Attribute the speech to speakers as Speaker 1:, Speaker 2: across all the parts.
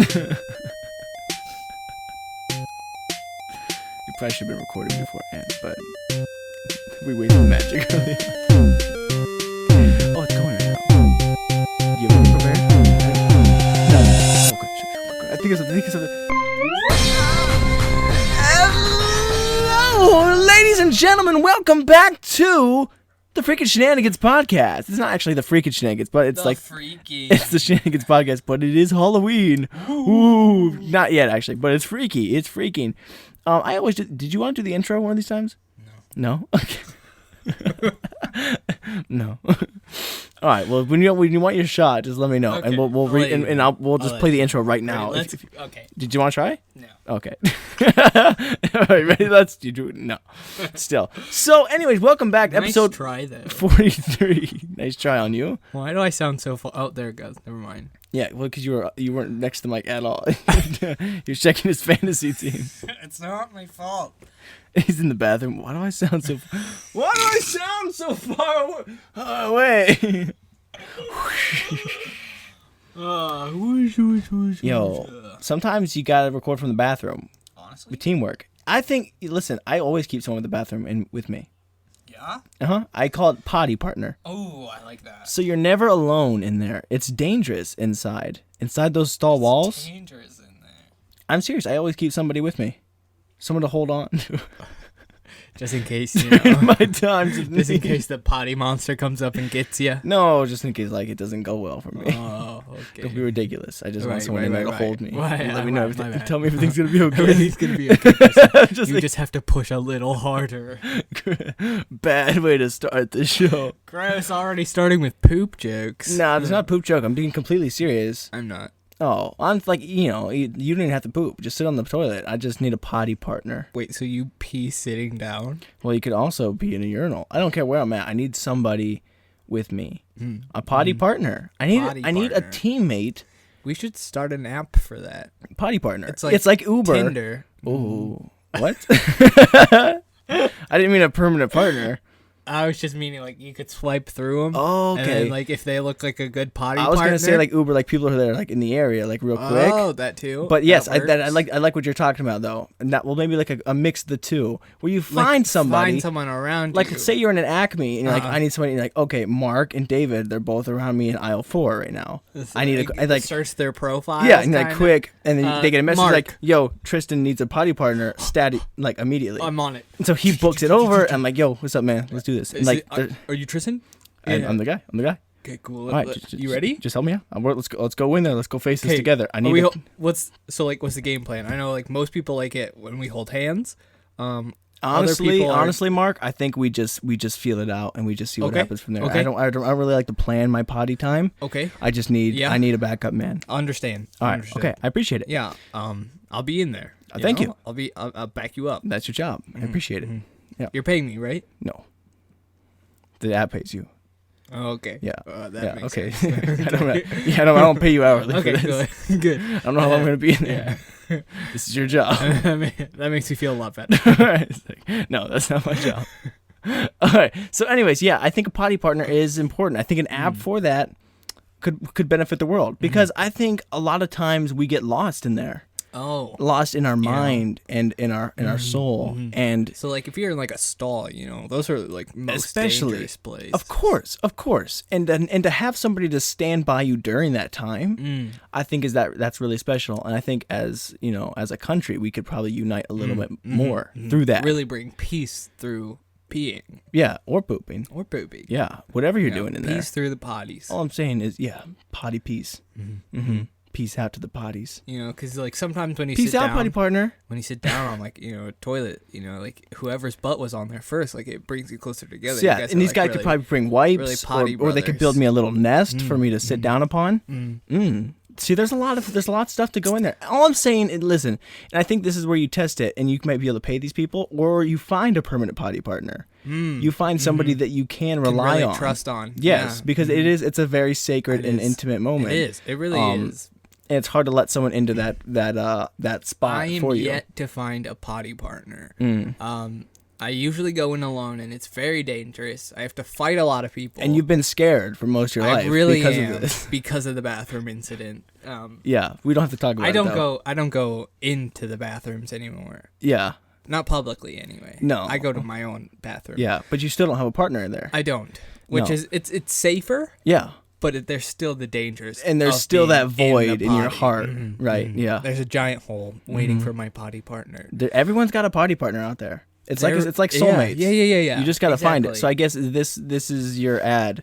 Speaker 1: Probably should have been recorded beforehand, but we wasted magic earlier. Oh, it's going right now. You have anything prepared? No. Okay, sure. I think it's something. Hello, ladies and gentlemen. Welcome back to the Freaking Shenanigans podcast. It's not actually the Freaking Shenanigans, but it's it's the Shenanigans podcast, but it is Halloween. Ooh, not yet actually, but it's freaky. It's freaking. Did you want to do the intro one of these times? No. No? Okay. No. All right. Well, when you want your shot, just let me know,
Speaker 2: okay.
Speaker 1: and we'll read and we'll just play the intro right now.
Speaker 2: Okay.
Speaker 1: Did you want to try?
Speaker 2: No.
Speaker 1: Okay. All right. Ready? Let's do. No. Still. So, anyways, welcome back to episode.
Speaker 2: Nice try though.
Speaker 1: 43. Nice try on you.
Speaker 2: Why do I sound so? Oh, there it goes. Never mind.
Speaker 1: Yeah, well, because you weren't next to Mike at all. You're checking his fantasy team.
Speaker 2: It's not my fault.
Speaker 1: He's in the bathroom. Why do I sound so far away? Yo, sometimes you gotta record from the bathroom.
Speaker 2: Honestly,
Speaker 1: With teamwork. I think. Listen, I always keep someone in the bathroom with me.
Speaker 2: yeah.
Speaker 1: I call it PottyPartner.
Speaker 2: Oh, I like that.
Speaker 1: So you're never alone in there. It's dangerous inside those stall walls.
Speaker 2: Dangerous in there.
Speaker 1: I'm serious. I always keep somebody with me. Someone to hold on to.
Speaker 2: Just in case, you know.
Speaker 1: My times of
Speaker 2: Just in
Speaker 1: need.
Speaker 2: case the potty monster comes up and gets you.
Speaker 1: No, just in case it doesn't go well for me.
Speaker 2: Oh, okay.
Speaker 1: Don't be ridiculous. I just want someone in there to hold me.
Speaker 2: Right,
Speaker 1: Let me know everything.
Speaker 2: my bad.
Speaker 1: Tell me everything's gonna be okay.
Speaker 2: Everything's gonna be okay. You just have to push a little harder.
Speaker 1: Bad way to start the show.
Speaker 2: Gross. Already starting with poop jokes.
Speaker 1: Nah, there's not a poop joke. I'm being completely serious.
Speaker 2: I'm not.
Speaker 1: Oh, I'm like, you don't even have to poop. Just sit on the toilet. I just need a potty partner.
Speaker 2: Wait, so you pee sitting down?
Speaker 1: Well, you could also be in a urinal. I don't care where I'm at. I need somebody with me. A potty partner. I need a teammate.
Speaker 2: We should start an app for that.
Speaker 1: Potty partner.
Speaker 2: It's like
Speaker 1: Uber.
Speaker 2: Tinder.
Speaker 1: Ooh. What? I didn't mean a permanent partner.
Speaker 2: I was just meaning like you could swipe through them.
Speaker 1: Oh, okay.
Speaker 2: And then, like if they look like a good potty
Speaker 1: I was
Speaker 2: partner.
Speaker 1: gonna say like Uber, like people who are like in the area, like real quick.
Speaker 2: Oh, that too.
Speaker 1: But yes, I
Speaker 2: works.
Speaker 1: like what you're talking about though. And that, well, maybe like a mix of the two, where you find somebody.
Speaker 2: Find someone around.
Speaker 1: Like,
Speaker 2: you.
Speaker 1: say you're in an Acme and you're like, I need somebody. And you're like, okay, Mark and David, they're both around me in aisle 4 right now.
Speaker 2: So
Speaker 1: I need
Speaker 2: I
Speaker 1: like
Speaker 2: search their profile.
Speaker 1: yeah, and like quick, and then they get a message
Speaker 2: Mark.
Speaker 1: like, yo, Tristan needs a potty partner, like immediately.
Speaker 2: I'm on it.
Speaker 1: And so he books it over. And I'm like, yo, what's up, man? Let's do this. And like,
Speaker 2: Are you Tristan?
Speaker 1: I'm the guy.
Speaker 2: Okay, cool.
Speaker 1: All right,
Speaker 2: You ready?
Speaker 1: Just help me out. Let's go in there. Let's go face this together. I need.
Speaker 2: What's the game plan? I know like most people like it when we hold hands.
Speaker 1: Honestly, Mark, I think we just feel it out and we just see what happens from there.
Speaker 2: Okay.
Speaker 1: I don't really like to plan my potty time.
Speaker 2: Okay.
Speaker 1: I just need a backup man.
Speaker 2: Understand.
Speaker 1: All right. Okay. I appreciate it.
Speaker 2: Yeah. I'll be in there.
Speaker 1: Thank you.
Speaker 2: I'll back you up.
Speaker 1: That's your job. I appreciate it. Yeah.
Speaker 2: You're paying me, right?
Speaker 1: No. The app pays you.
Speaker 2: Oh, okay.
Speaker 1: Yeah.
Speaker 2: That makes
Speaker 1: okay.
Speaker 2: sense.
Speaker 1: I don't pay you hourly.
Speaker 2: Okay,
Speaker 1: for this.
Speaker 2: good.
Speaker 1: I don't know how long I'm gonna be in there.
Speaker 2: Yeah.
Speaker 1: This is your job.
Speaker 2: That makes me feel a lot better.
Speaker 1: All right. It's like, no, that's not my job. All right. So, anyways, yeah, I think a potty partner is important. I think an app for that could benefit the world because I think a lot of times we get lost in there.
Speaker 2: Oh.
Speaker 1: Lost in our mind and in our soul. And
Speaker 2: so like if you're in like a stall, those are like most dangerous places.
Speaker 1: Of course. And to have somebody to stand by you during that time, I think that's really special. And I think as a country, we could probably unite a little bit more through that.
Speaker 2: Really bring peace through peeing.
Speaker 1: Yeah, or pooping. Yeah, whatever you're doing in there.
Speaker 2: Peace through the potties.
Speaker 1: All I'm saying is, potty peace. Peace out to the potties.
Speaker 2: Because like sometimes when you
Speaker 1: peace
Speaker 2: sit
Speaker 1: out,
Speaker 2: down,
Speaker 1: potty partner.
Speaker 2: When you sit down on like a toilet, like whoever's butt was on there first, like it brings you closer together.
Speaker 1: So, yeah, and these guys could probably bring wipes, or they could build me a little nest for me to sit down upon. See, there's a lot of stuff to go in there. All I'm saying is, listen, and I think this is where you test it, and you might be able to pay these people, or you find a permanent potty partner. You find somebody that you can rely
Speaker 2: really
Speaker 1: on,
Speaker 2: trust on.
Speaker 1: Yes, because it's a very sacred and intimate moment.
Speaker 2: It is. It really is.
Speaker 1: And it's hard to let someone into that spot
Speaker 2: I am
Speaker 1: for you.
Speaker 2: yet to find a potty partner. I usually go in alone, and it's very dangerous. I have to fight a lot of people.
Speaker 1: And you've been scared for most of your life.
Speaker 2: I really
Speaker 1: because
Speaker 2: am
Speaker 1: of this.
Speaker 2: because of the bathroom incident.
Speaker 1: Yeah, we don't have to talk about it.
Speaker 2: I don't go into the bathrooms anymore.
Speaker 1: Yeah.
Speaker 2: Not publicly, anyway.
Speaker 1: No.
Speaker 2: I go to my own bathroom.
Speaker 1: Yeah, but you still don't have a partner in there.
Speaker 2: I don't, which is it's safer.
Speaker 1: Yeah.
Speaker 2: But there's still the dangers.
Speaker 1: And there's still that void in your heart.
Speaker 2: Mm-hmm,
Speaker 1: right,
Speaker 2: mm-hmm.
Speaker 1: yeah.
Speaker 2: There's a giant hole waiting for my potty partner.
Speaker 1: Everyone's got a potty partner out there. It's like soulmates.
Speaker 2: Yeah.
Speaker 1: You just got to find it. So I guess this is your ad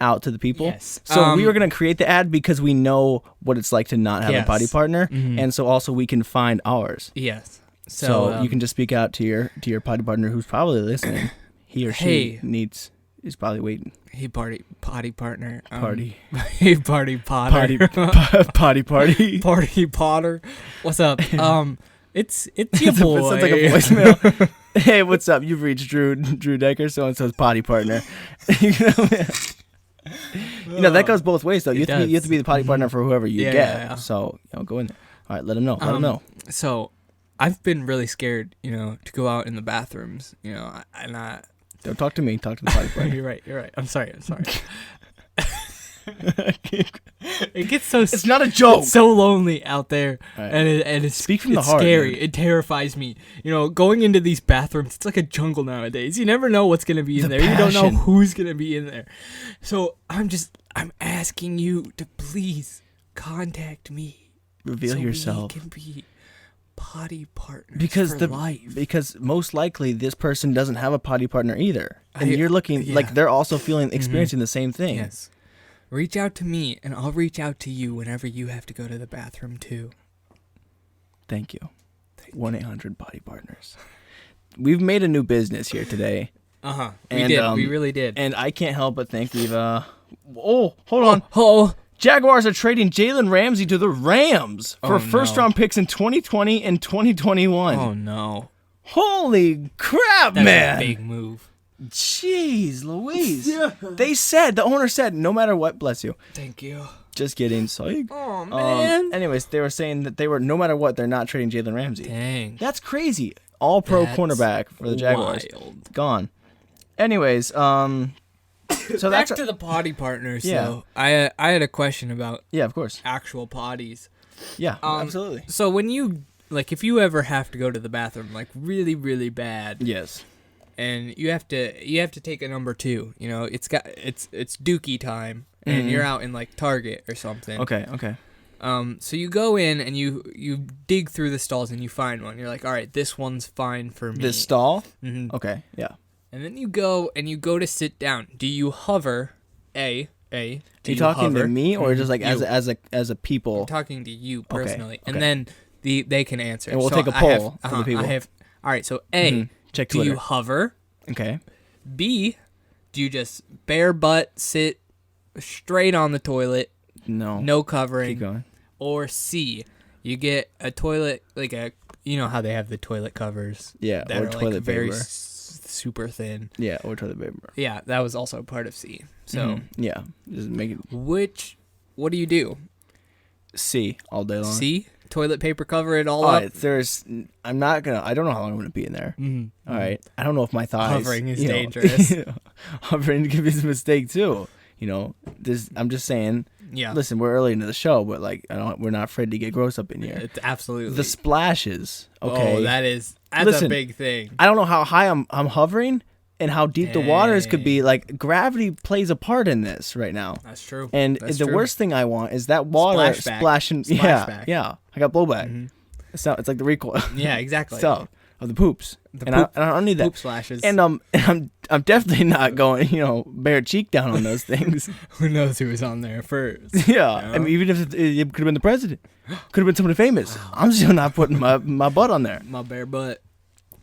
Speaker 1: out to the people.
Speaker 2: Yes.
Speaker 1: So we were going to create the ad because we know what it's like to not have a potty partner.
Speaker 2: Mm-hmm.
Speaker 1: And so also we can find ours.
Speaker 2: Yes.
Speaker 1: So you can just speak out to your potty partner who's probably listening. He or she is probably waiting.
Speaker 2: Hey, potty partner.
Speaker 1: Party.
Speaker 2: Hey, potty potter.
Speaker 1: Potty party.
Speaker 2: Party potter. What's up? It's your boy.
Speaker 1: It sounds like a voicemail. Hey, what's up? You've reached Drew Decker, so and so's potty partner. You know that goes both ways though. You have to be the potty partner for whoever you get. Yeah. So go in there. All right, let them know. Let them know.
Speaker 2: So I've been really scared, to go out in the bathrooms,
Speaker 1: Don't talk to me. Talk to the potty partner.
Speaker 2: You're right. I'm sorry. It gets so.
Speaker 1: It's not a joke.
Speaker 2: It's so lonely out there,
Speaker 1: right.
Speaker 2: and it's
Speaker 1: Speak from the heart.
Speaker 2: Scary.
Speaker 1: Dude.
Speaker 2: It terrifies me. Going into these bathrooms, it's like a jungle nowadays. You never know what's gonna be in there.
Speaker 1: Passion.
Speaker 2: You don't know who's gonna be in there. So I'm asking you to please contact me.
Speaker 1: Reveal yourself.
Speaker 2: We can be potty partners for life.
Speaker 1: Because most likely this person doesn't have a potty partner either, and you're looking like they're also experiencing the same thing.
Speaker 2: Yes. Reach out to me, and I'll reach out to you whenever you have to go to the bathroom, too.
Speaker 1: Thank you. 1-800-POTTY-PARTNERS. We've made a new business here today.
Speaker 2: Uh-huh. We did. We really did.
Speaker 1: And I can't help but think we've... hold on.
Speaker 2: Oh.
Speaker 1: Jaguars are trading Jalen Ramsey to the Rams for first-round picks in 2020 and 2021.
Speaker 2: Oh, no.
Speaker 1: Holy crap, man.
Speaker 2: That's a big move.
Speaker 1: Jeez Louise. The owner said, no matter what, bless you.
Speaker 2: Thank you.
Speaker 1: Just kidding. Psych.
Speaker 2: Oh, man.
Speaker 1: Anyways, they were saying that no matter what, they're not trading Jalen Ramsey.
Speaker 2: Dang.
Speaker 1: That's crazy. All-pro cornerback for the Jaguars.
Speaker 2: Wild.
Speaker 1: Gone. Anyways, so
Speaker 2: back to the potty partners, though. I had a question about
Speaker 1: of course.
Speaker 2: actual potties.
Speaker 1: Yeah, absolutely.
Speaker 2: So when you, if you ever have to go to the bathroom, really, really bad.
Speaker 1: Yes.
Speaker 2: And you have to take a number 2. It's dookie time, and you're out in Target or something.
Speaker 1: Okay.
Speaker 2: So you go in and you dig through the stalls and you find one. You're like, all right, this one's fine for me.
Speaker 1: This stall?
Speaker 2: Mm-hmm.
Speaker 1: Okay. Yeah.
Speaker 2: And then you go to sit down. Do you hover? Are you
Speaker 1: talking to me or just as a people?
Speaker 2: I'm talking to you personally,
Speaker 1: Okay.
Speaker 2: and then they can answer.
Speaker 1: And we'll take a poll for the people.
Speaker 2: All right. So A.
Speaker 1: Check
Speaker 2: do
Speaker 1: Twitter.
Speaker 2: you hover?
Speaker 1: Okay.
Speaker 2: B, do you just bare butt sit straight on the toilet? No covering.
Speaker 1: Keep going.
Speaker 2: Or C, you get a toilet how they have the toilet covers.
Speaker 1: Yeah,
Speaker 2: that
Speaker 1: or
Speaker 2: are
Speaker 1: toilet
Speaker 2: very
Speaker 1: paper.
Speaker 2: super thin.
Speaker 1: Yeah, or toilet paper.
Speaker 2: Yeah, that was also part of C. So
Speaker 1: yeah, just make it.
Speaker 2: What do you do?
Speaker 1: C all day long.
Speaker 2: C. Toilet paper cover it all up.
Speaker 1: I don't know how long I'm gonna be in there.
Speaker 2: Mm-hmm.
Speaker 1: All right. I don't know if my thighs.
Speaker 2: Hovering is dangerous.
Speaker 1: Hovering could be a mistake too. I'm just saying.
Speaker 2: Yeah.
Speaker 1: Listen, we're early into the show, but we're not afraid to get gross up in here.
Speaker 2: It's absolutely.
Speaker 1: The splashes. Okay.
Speaker 2: Oh, that's a big thing.
Speaker 1: I don't know how high I'm hovering and how deep the waters could be. Gravity plays a part in this right now.
Speaker 2: That's true.
Speaker 1: And the worst thing I want is that water splashing. Yeah. I got blowback.
Speaker 2: Mm-hmm.
Speaker 1: It's like the recoil.
Speaker 2: Yeah, exactly.
Speaker 1: Stuff of the poops. I don't need that.
Speaker 2: Poop splashes.
Speaker 1: And I'm definitely not going, bare cheek down on those things.
Speaker 2: Who knows who was on there first?
Speaker 1: Yeah. I mean, even if it could have been the president, could have been somebody famous. Wow. I'm still not putting my butt on there.
Speaker 2: My bare butt.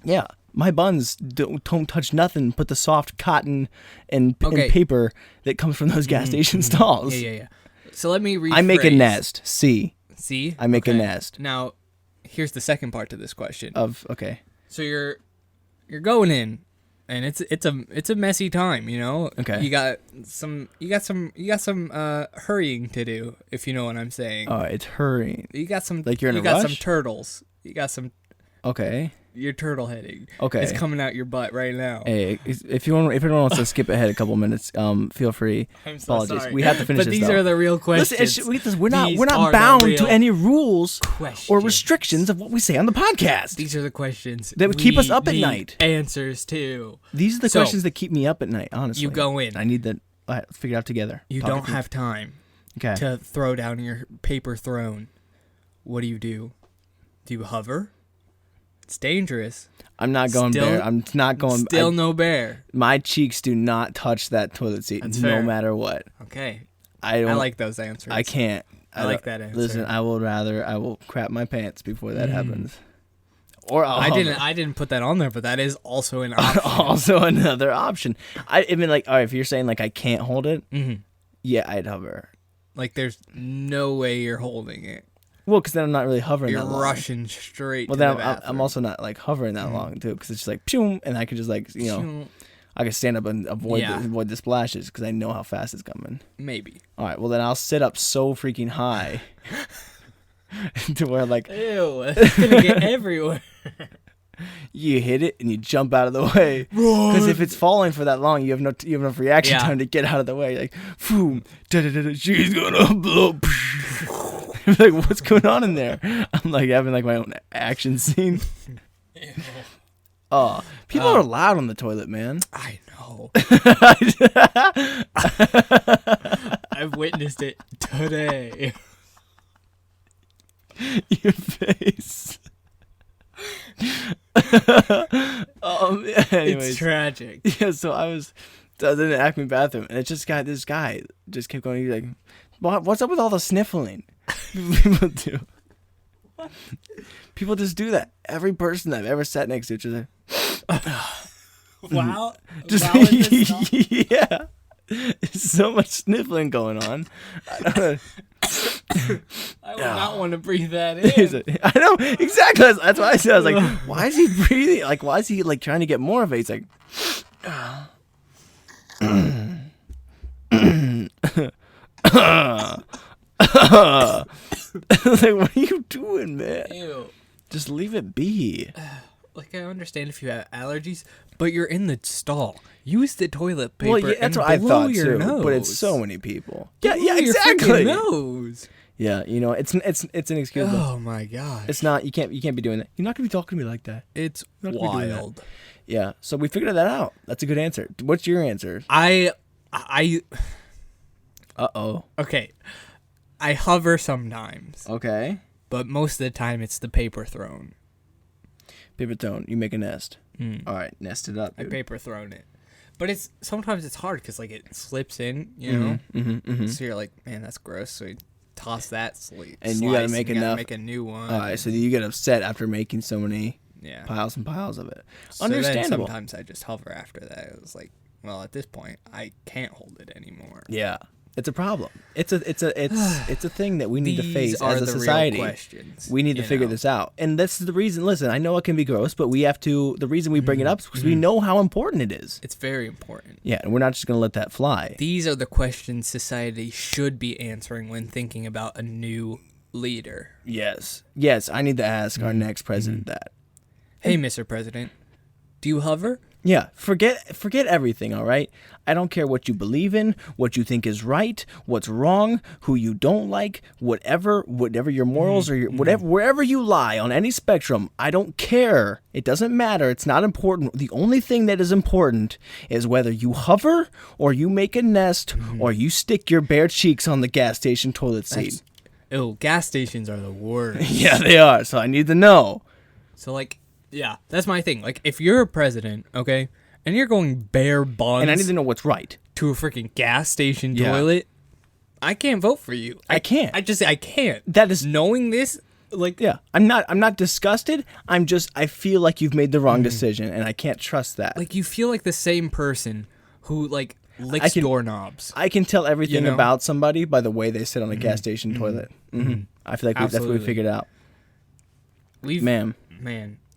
Speaker 1: Yeah. My buns don't touch nothing but the soft cotton and paper that comes from those gas station stalls.
Speaker 2: Yeah. So let me rephrase.
Speaker 1: I make a nest. C.
Speaker 2: I
Speaker 1: make a nest.
Speaker 2: Now, here's the second part to this question.
Speaker 1: Okay.
Speaker 2: So you're going in, and it's a messy time,
Speaker 1: Okay.
Speaker 2: You got some hurrying to do, if you know what I'm saying.
Speaker 1: Oh, it's hurrying.
Speaker 2: You got some
Speaker 1: like you're in a
Speaker 2: rush?
Speaker 1: rush?
Speaker 2: Some turtles. You got some
Speaker 1: Okay.
Speaker 2: You're turtle heading.
Speaker 1: Okay.
Speaker 2: It's coming out your butt right now.
Speaker 1: Hey, if anyone wants to skip ahead a couple minutes, feel free.
Speaker 2: I'm so
Speaker 1: Apologies.
Speaker 2: sorry.
Speaker 1: We have to finish
Speaker 2: but
Speaker 1: this.
Speaker 2: these are the real questions.
Speaker 1: Listen, we're not bound to any rules
Speaker 2: questions.
Speaker 1: or restrictions of what we say on the podcast.
Speaker 2: These are the questions
Speaker 1: that would keep us up at
Speaker 2: need
Speaker 1: night.
Speaker 2: Answers to.
Speaker 1: These are the questions that keep me up at night. Honestly,
Speaker 2: you go in.
Speaker 1: I need that. All right, let's figure it out together.
Speaker 2: You don't have time.
Speaker 1: Okay.
Speaker 2: To throw down your paper throne. What do? Do you hover? It's dangerous.
Speaker 1: I'm not going bear. I'm not going.
Speaker 2: Still no bear.
Speaker 1: My cheeks do not touch that toilet seat, no matter what.
Speaker 2: Okay.
Speaker 1: I
Speaker 2: like those answers.
Speaker 1: I can't.
Speaker 2: I like that answer.
Speaker 1: Listen, I will crap my pants before that happens. Or
Speaker 2: I didn't put that on there, but that is also an option.
Speaker 1: Also another option. I mean, like, all right, if you're saying like I can't hold it, yeah, I'd hover.
Speaker 2: Like, there's no way you're holding it.
Speaker 1: Well, because then I'm not really hovering that long.
Speaker 2: You're rushing straight
Speaker 1: to
Speaker 2: the
Speaker 1: bathroom. I'm also not, like, hovering that long, too, because it's just like, pshoo, and I can just, like, I can stand up and avoid the splashes because I know how fast it's coming.
Speaker 2: Maybe.
Speaker 1: All right, well, then I'll sit up so freaking high to where, like...
Speaker 2: Ew, it's going to get everywhere.
Speaker 1: You hit it and you jump out of the way. Because if it's falling for that long, you have enough reaction time to get out of the way. Like, boom, she's gonna blow. Like, what's going on in there? I'm like having like my own action scene. Oh, people are loud on the toilet, man.
Speaker 2: I know. I've witnessed it today.
Speaker 1: Your face. Anyways,
Speaker 2: it's tragic.
Speaker 1: Yeah, so I was in the Acme bathroom, and this guy just kept going. He's like, "What's up with all the sniffling?" People do. What? People just do that. Every person I've ever sat next to, just like,
Speaker 2: wow,
Speaker 1: just yeah. There's so much sniffling going on.
Speaker 2: I would not want to breathe that in.
Speaker 1: I know, exactly. That's what I said. I was like, why is he breathing? Like, why is he like trying to get more of it? He's like, like, what are you doing, man?
Speaker 2: Ew.
Speaker 1: Just leave it be.
Speaker 2: Like, I understand if you have allergies, but you're in the stall. Use the toilet paper.
Speaker 1: Well, yeah, that's what I thought too.
Speaker 2: Nose.
Speaker 1: But it's so many people.
Speaker 2: Yeah,
Speaker 1: exactly.
Speaker 2: Your nose.
Speaker 1: Yeah, it's inexcusable.
Speaker 2: Oh my gosh.
Speaker 1: It's not. You can't be doing that. You're not gonna be talking to me like that.
Speaker 2: It's wild.
Speaker 1: Yeah. So we figured that out. That's a good answer. What's your answer?
Speaker 2: Okay. I hover sometimes.
Speaker 1: Okay.
Speaker 2: But most of the time it's the paper thrown.
Speaker 1: Paper thrown. You make a nest. All right, nest it up.
Speaker 2: I paper thrown it. But sometimes it's hard because like it slips in, you know. So you're like, man, that's gross. So you toss that
Speaker 1: and you gotta make enough.
Speaker 2: Make a new one.
Speaker 1: All right, so you get upset after making so many piles and piles of it.
Speaker 2: So
Speaker 1: Understandable.
Speaker 2: Then sometimes I just hover after that. It was like, well, at this point, I can't hold it anymore.
Speaker 1: Yeah. It's a problem. It's a thing that we need to face as a society.
Speaker 2: Real questions,
Speaker 1: we need to figure this out. And that's the reason, listen, I know it can be gross, but we have to, the reason we bring it up is because we know how important it is.
Speaker 2: It's very important.
Speaker 1: Yeah, and we're not just going to let that fly.
Speaker 2: These are the questions society should be answering when thinking about a new leader.
Speaker 1: Yes, I need to ask our next president that.
Speaker 2: Hey, Mr. President, do you hover?
Speaker 1: Yeah, forget everything, all right? I don't care what you believe in, what you think is right, what's wrong, who you don't like, whatever your morals or wherever you lie on any spectrum, I don't care. It doesn't matter. It's not important. The only thing that is important is whether you hover or you make a nest or you stick your bare cheeks on the gas station toilet seat.
Speaker 2: Gas stations are the worst.
Speaker 1: Yeah, they are. So I need to know.
Speaker 2: So like, yeah, that's my thing. Like, if you're a president, okay, and you're going bare buns,
Speaker 1: and I need to know what's right,
Speaker 2: to a freaking gas station toilet, I can't vote for you.
Speaker 1: I can't.
Speaker 2: I can't.
Speaker 1: That is
Speaker 2: knowing this. Like,
Speaker 1: yeah, I'm not disgusted. I feel like you've made the wrong decision, and I can't trust that.
Speaker 2: Like, you feel like the same person who like licks doorknobs.
Speaker 1: I can tell everything about somebody by the way they sit on a gas station toilet. I feel like that's what we figured out. Man.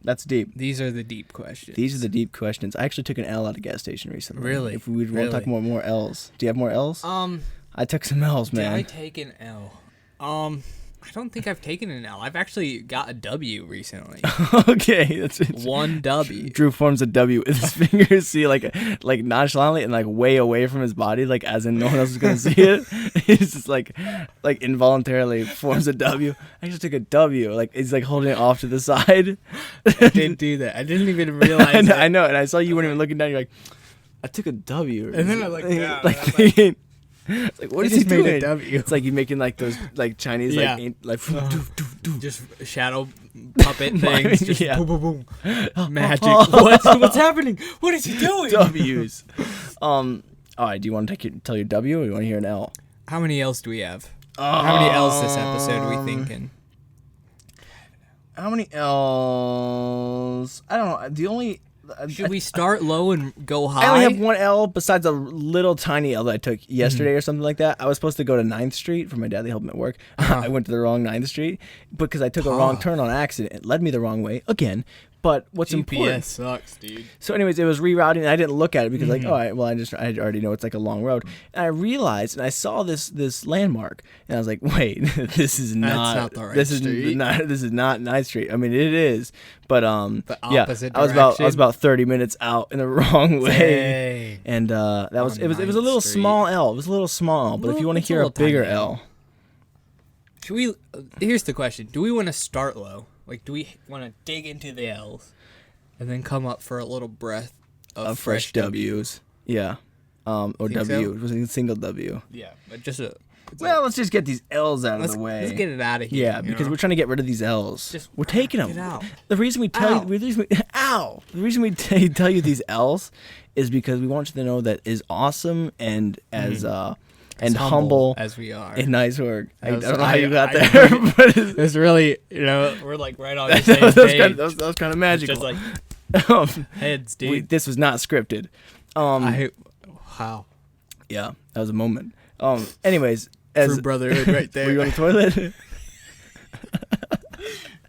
Speaker 1: That's deep.
Speaker 2: These are the deep questions.
Speaker 1: These are the deep questions. I actually took an L at a gas station recently.
Speaker 2: Really?
Speaker 1: If we want to talk more L's. Do you have more L's? I took some L's, man.
Speaker 2: Did I take an L? I don't think I've taken an L. I've actually got a W recently.
Speaker 1: Okay, that's it.
Speaker 2: One W.
Speaker 1: Drew forms a W with his fingers, see, like nonchalantly and like way away from his body, like as in no one else is gonna see it. He's just like involuntarily forms a W. I just took a W, like he's like holding it off to the side.
Speaker 2: I didn't do that. I didn't even realize.
Speaker 1: I know, and I saw you weren't even looking down. You're like, I took a W,
Speaker 2: and then I looked down.
Speaker 1: It's like, what
Speaker 2: I
Speaker 1: is he
Speaker 2: just made
Speaker 1: doing?
Speaker 2: a W.
Speaker 1: It's like you making like those like Chinese
Speaker 2: Just shadow puppet things. Just
Speaker 1: Yeah.
Speaker 2: boom, boom, boom. Magic. What's happening? What is he doing?
Speaker 1: W's. All right. Do you want to tell your W, or you want to hear an L?
Speaker 2: How many L's do we have? How many L's this episode are we thinking?
Speaker 1: How many L's? I don't know. The only.
Speaker 2: Should we start low and go high?
Speaker 1: I only have one L besides a little tiny L that I took yesterday or something like that. I was supposed to go to 9th Street for my dad. They helped me at work. I went to the wrong 9th Street because I took a wrong turn on accident. It led me the wrong way again. But what's important?
Speaker 2: GPS sucks, dude.
Speaker 1: So, anyways, it was rerouting, and I didn't look at it because, like, all right, well, I already know it's like a long road. And I realized, and I saw this landmark, and I was like, wait, this is not
Speaker 2: the right
Speaker 1: this
Speaker 2: street.
Speaker 1: This is not 9th Street. I mean, it is, but yeah,
Speaker 2: opposite
Speaker 1: I was about 30 minutes out in the wrong way,
Speaker 2: Dang.
Speaker 1: and it was a
Speaker 2: 9th
Speaker 1: little
Speaker 2: Street.
Speaker 1: small L. It was a little small, but if you want to
Speaker 2: It's a
Speaker 1: hear a
Speaker 2: little
Speaker 1: bigger
Speaker 2: tiny
Speaker 1: L,
Speaker 2: Should we? Here's the question: do we want to start low? Like, do we want to dig into the L's and then come up for a little breath of
Speaker 1: fresh W's, yeah, or
Speaker 2: Think
Speaker 1: W,
Speaker 2: so?
Speaker 1: it was a single W.
Speaker 2: Yeah, but just a.
Speaker 1: Well, let's just get these L's out of
Speaker 2: Let's
Speaker 1: the way.
Speaker 2: get it out of here.
Speaker 1: Yeah, because we're trying to get rid of these L's.
Speaker 2: Just
Speaker 1: we're taking them.
Speaker 2: get out.
Speaker 1: The reason we tell
Speaker 2: Ow.
Speaker 1: you, the reason we tell you these L's is because we want you to know that is awesome and as and humble
Speaker 2: as we are.
Speaker 1: and nice work. I
Speaker 2: That was-
Speaker 1: don't know how you got
Speaker 2: I-
Speaker 1: there, but
Speaker 2: It's really, we're like right on the
Speaker 1: that
Speaker 2: same page.
Speaker 1: was kind of magical.
Speaker 2: Just like heads, dude.
Speaker 1: This was not scripted.
Speaker 2: Wow.
Speaker 1: Yeah, that was a moment. Anyways, as
Speaker 2: True brotherhood right there.
Speaker 1: were you on the toilet?